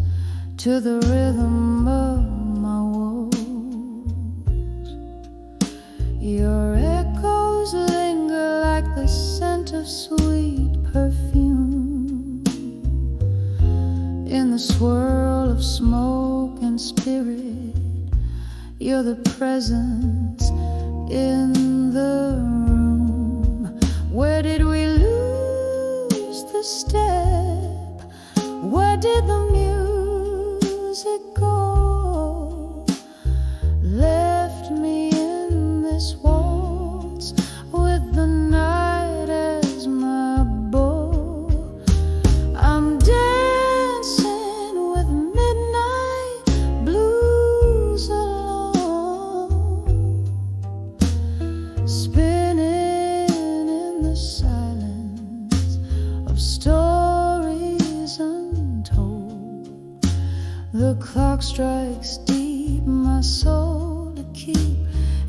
to the rhythm of my woes. Your echoes linger like the scent of sweet perfume in the swirl of smoke and spirit. You're the presence in the room. Where did we lose the step? Where did the music go? Left me in this waltz with the night as my bow. I'm dancing with midnight blues alone, spinning in the silence of stories untold. The clock strikes deep, my soul to keep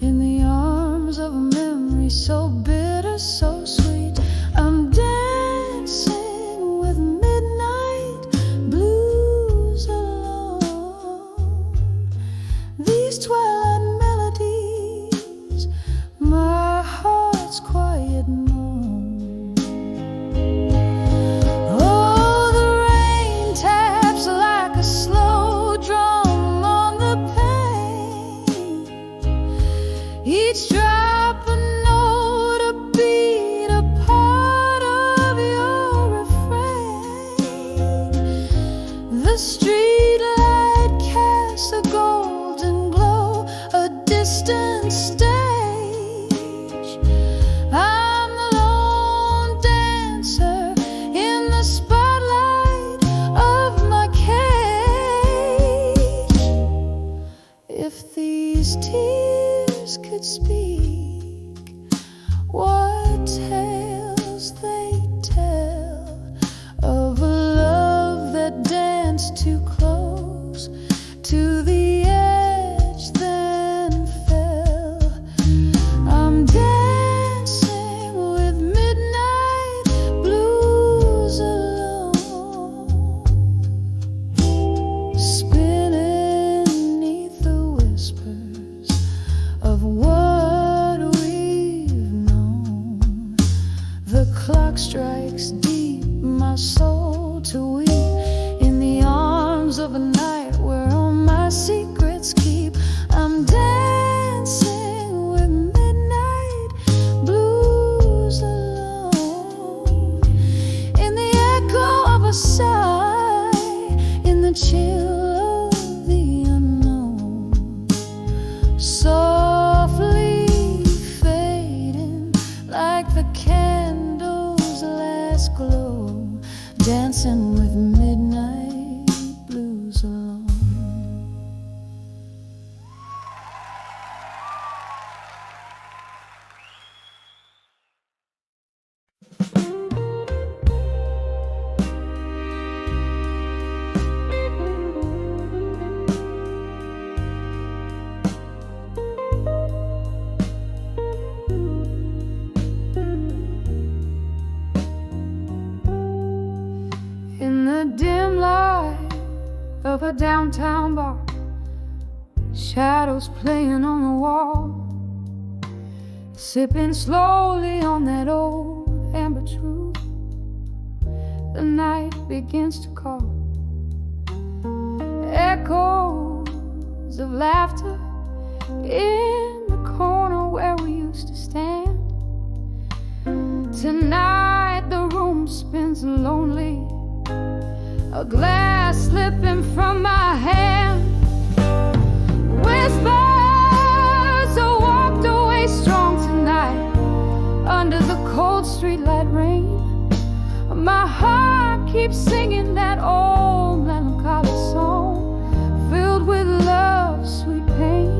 in the arms of a memory so bitter, so sweet. I'm dancing with midnight blues alone. These twilight melodies, my heart's quiet moan. Oh, the rain taps like a slow drum on the pane. Each drop a note, a beat, a part of your refrain. The street light casts a golden glow, a distant stage. I'm the lone dancer in the spotlight of my cage. If these tears could speak, what tales they tell of a love that danced too close to the a downtown bar, shadows playing on the wall, sipping slowly on that old amber truth. The night begins to call, echoes of laughter in the corner where we used to stand. Tonight the room spins lonely, a glass slipping from my hand. Whispers are walked away strong tonight under the cold streetlight rain. My heart keeps singing that old melancholy song, filled with love's sweet pain.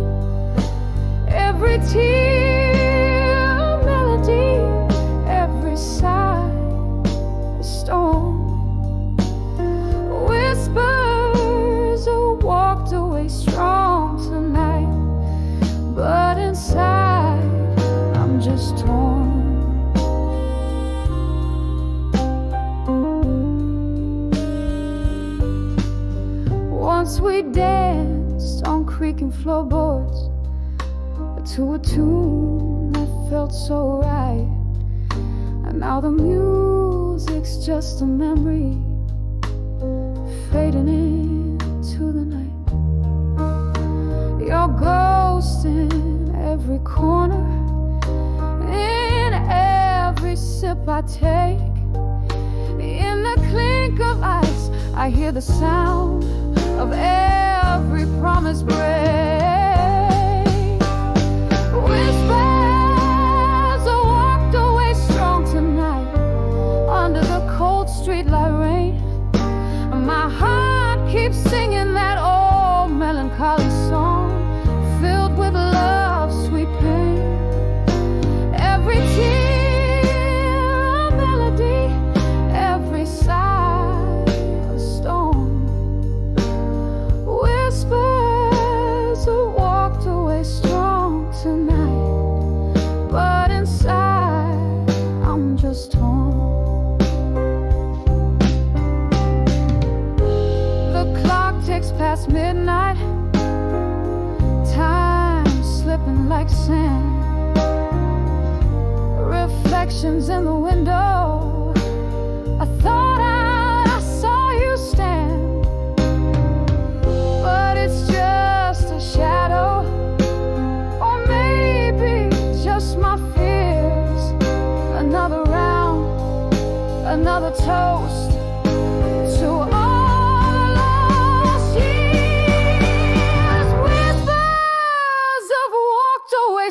Every tear a melody, every sigh a storm. Whispers are walked away strong tonight, but inside I'm just torn. Once we danced on creaking floorboards to a tune that felt so right, and now the music's just a memory fading into the night. Your ghost in every corner, in every sip I take. In the clink of ice, I hear the sound of every promise break. Whispers are walked away strong tonight under the cold streetlight rain. My heart keeps singing that old melancholy song, filled with love's sweet pain. Every tear a melody, every sigh a storm. Whispers are walked away strong tonight, but inside I'm just torn. Takes past midnight, time slipping like sand. Reflections in the window, I thought I saw you stand, but it's just a shadow, or maybe just my fears. Another round, another toast to all.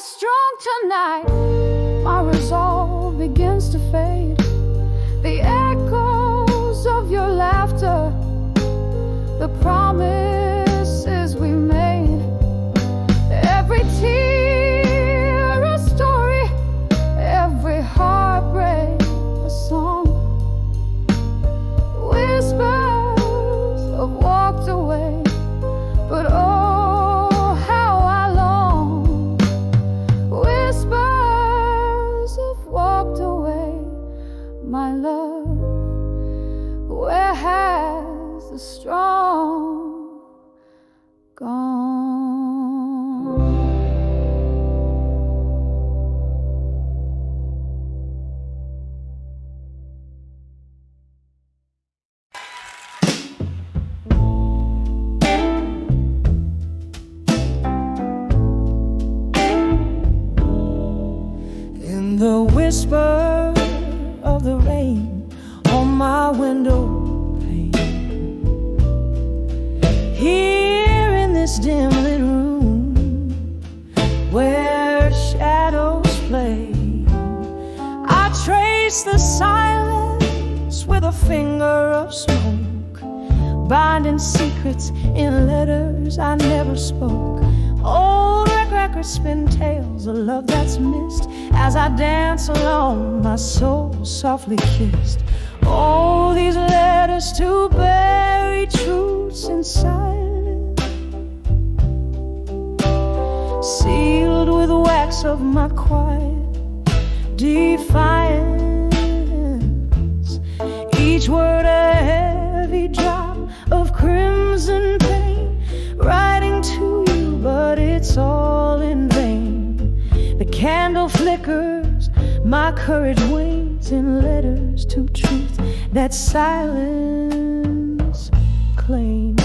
Strong tonight, my resolve begins to fade. The echoes of your laughter, the promises we made. Every tear a story, every heartbreak a song. Whispers have walked away, but oh, my love, where has the strong gone? In the whisper of the rain on my window pane, here in this dim lit room where shadows play, I trace the silence with a finger of smoke, binding secrets in letters I never spoke. Old records spin tales of love that's missed as I dance along, my soul softly kissed. All these letters to buried truths inside, sealed with wax of my quiet defiance. Each word a heavy drop of crimson pain. My courage wanes in letters to truth that silence claims.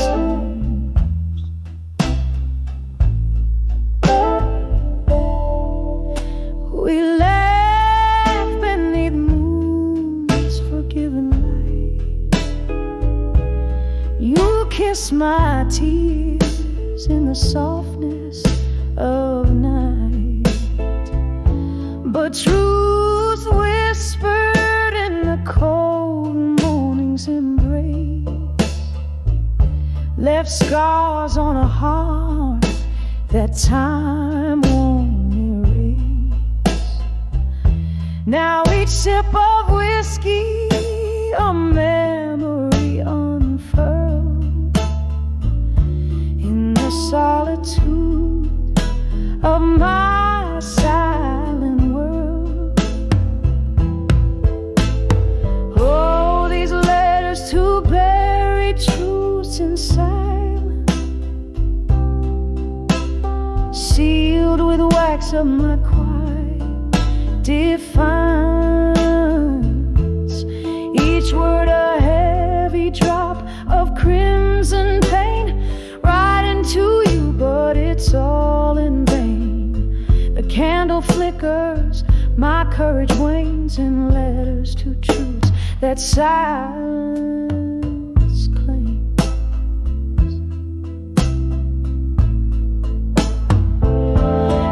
We laugh beneath moon's forgiven light. You kiss my tears in the softness of night. But truth whispered in the cold morning's embrace left scars on a heart that time won't erase. Now each sip of whiskey, a memory unfurled in the solitude of my silent world. Oh, these letters to buried truths in silence, sealed with wax of my quiet defiance. Each word a heavy drop of crimson pain, right into you, but it's all in vain. The candle flickers, my courage wanes in letters to truths that silence claims.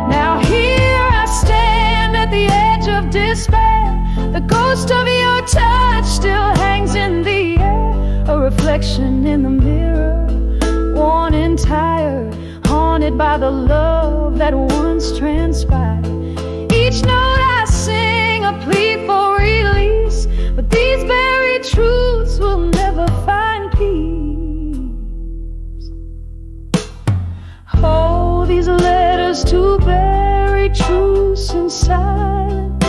Now here I stand at the edge of despair. The ghost of your touch still hangs in the air, a reflection in the mirror, worn and tired, haunted by the love that once transpired. Each note I sing a plea for release, but these buried truths will never find peace. Oh, these letters to buried truths in silence,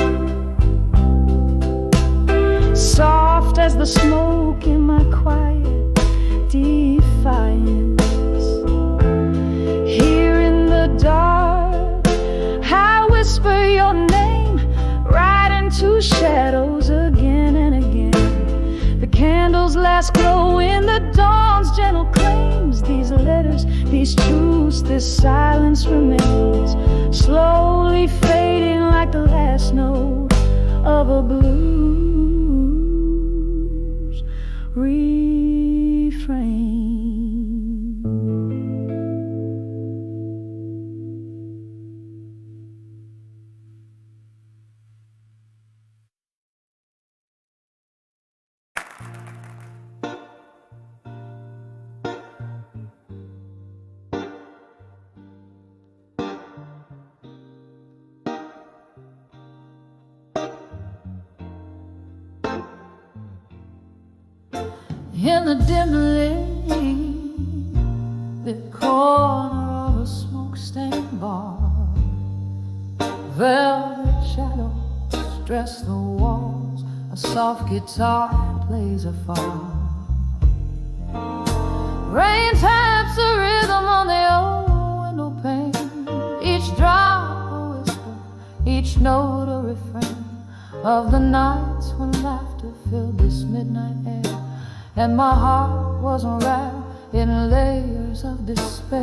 soft as the smoke in my quiet defiance. Here in the dark, I whisper your name right into shadows again and again. The candle's last glow in the dawn's gentle claims. These letters, these truths, this silence remains, slowly fading like the last note of a blues refrain. In the dimly lit corner of a smoke-stained bar, velvet shadows dress the walls, a soft guitar plays afar. Rain taps a rhythm on the old window pane, each drop a whisper, each note a refrain of the nights when laughter filled this midnight air, and my heart was wrapped in layers of despair.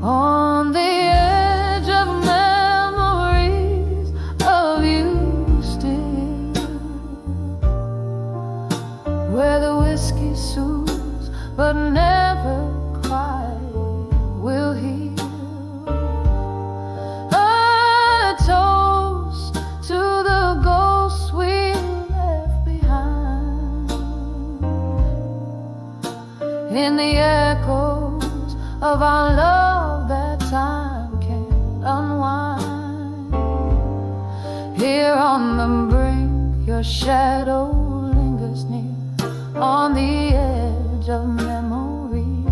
On the edge of memories of you still, where the whiskey soothes but never quite will heal. A toast to the ghosts we left behind, in the echoes of our love that time can't unwind. Here on the brink, your shadow lingers near, on the edge of memories,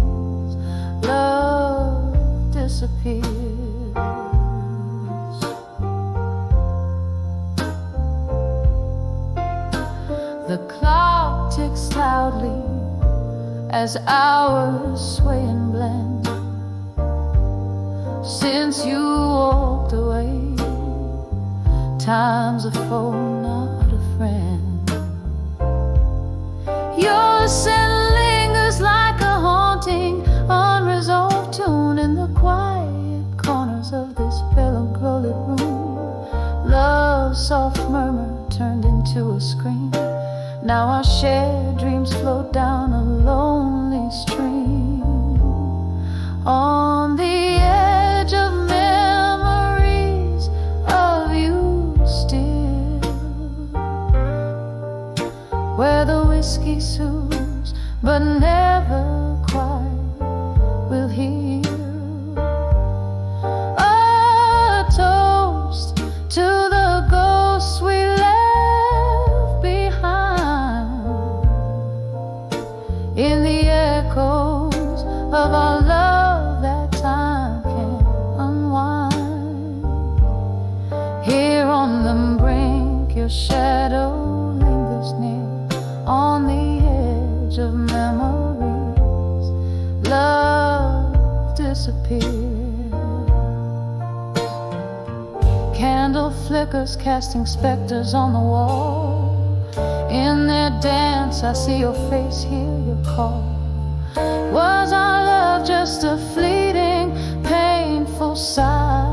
love disappears. The clock ticks loudly as hours sway and blend. Since you walked away, time's a foe, not a friend. Your scent lingers like a haunting, unresolved tune in the quiet corners of this melancholy room. Love's soft murmur turned into a scream. Now our shared dreams float down a lonely stream. On the edge of memories of you still, where the whiskey soothes but never quite will heal. A toast to the ghosts we left behind, in the echoes of our love that time can't unwind. Here on the brink, your shadow lingers near, on the edge of memories. Love disappeared. Candle flickers casting specters on the wall. In their dance I see your face, hear your call. Was our love just a fleeting, painful sigh?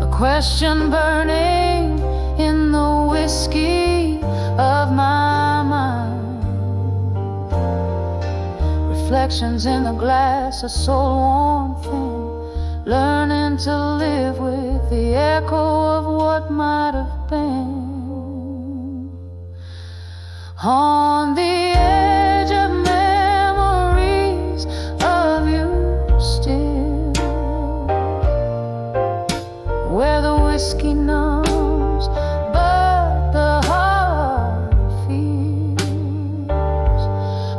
A question burning in the whiskey of my mind. Reflections in the glass, a soul-worn thing, learning to live with the echo of what might have been. On the edge of memories of you still, where the whiskey numbs but the heart feels.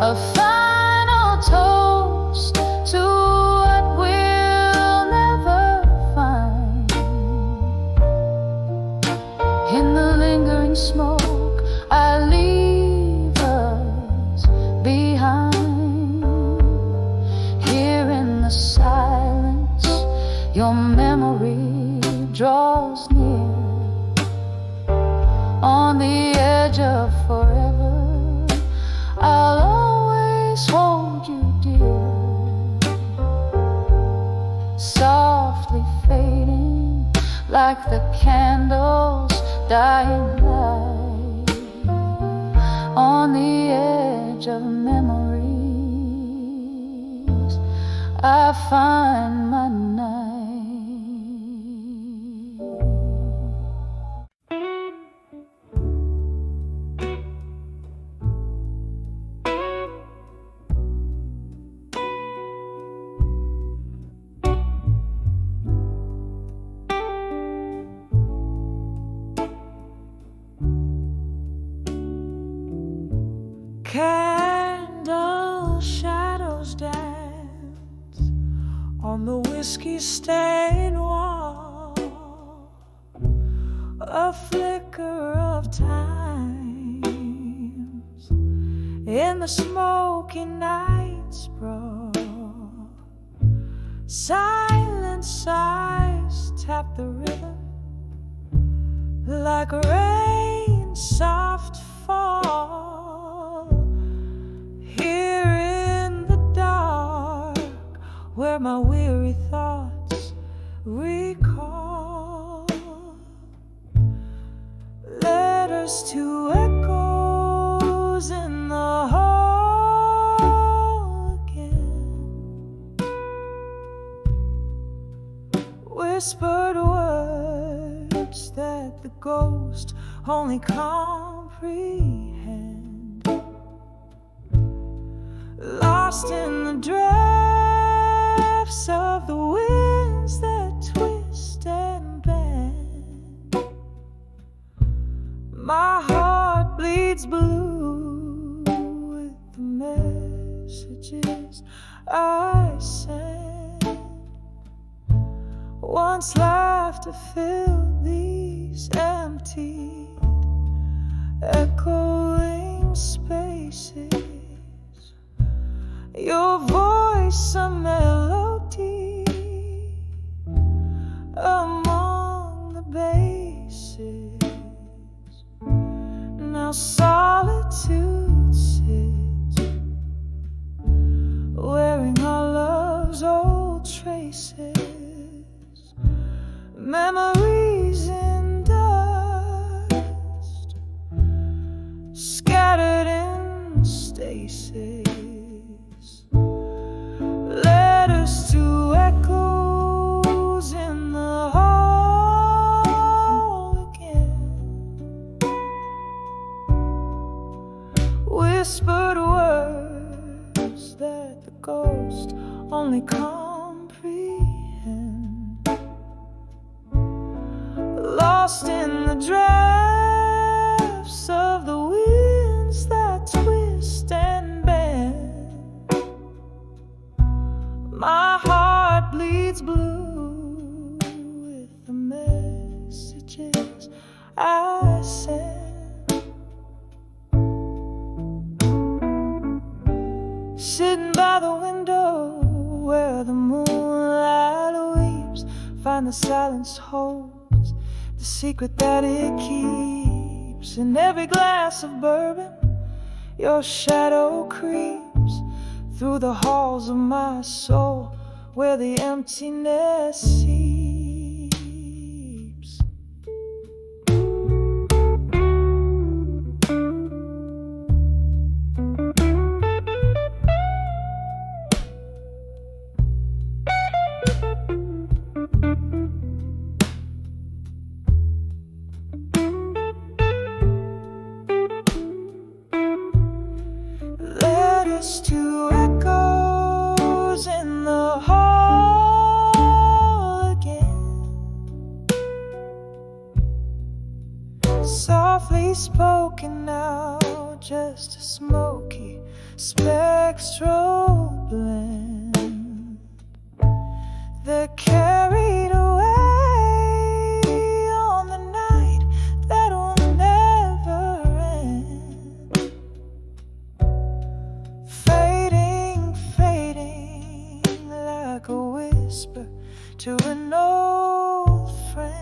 A final toast to what we'll never find. In the lingering smoke I leave us behind. Here in the silence your memory draws near. On the edge of forever I'll always hold you dear. Softly fading like the candles dying light. On the edge of memories I find my night. Candle shadows dance on the whiskey-stained wall. A flicker of times in the smoky night's brawl. Silent sighs tap the rhythm like rain soft fall. Here in the dark, where my weary thoughts recall, letters to echoes in the hall again. Whispered words that the ghost only comprehend. Lost in the drafts of the winds that twist and bend. My heart bleeds blue with the messages I sent. Once laughter filled these empty, echoing spaces. Your voice a melody solitude sits, wearing our love's old traces, memories in dust, scattered in stasis, letters to echoes in the hall again, whispered words that the ghost only comprehend, lost in the drafts of the winds that twist and bend. My heart bleeds blue with the messages I send. Sitting by the window where the moonlight weeps, find the silence holds the secret that it keeps. In every glass of bourbon, your shadow creeps through the halls of my soul where the emptiness seeps. Letters to echoes in the hall again, softly spoken now, just a smoky spectral blend. They're carried away on the night that will never end, fading, fading like a whisper to an old friend.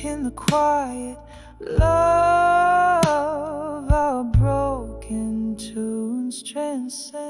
In the quiet love, our broken tunes transcend.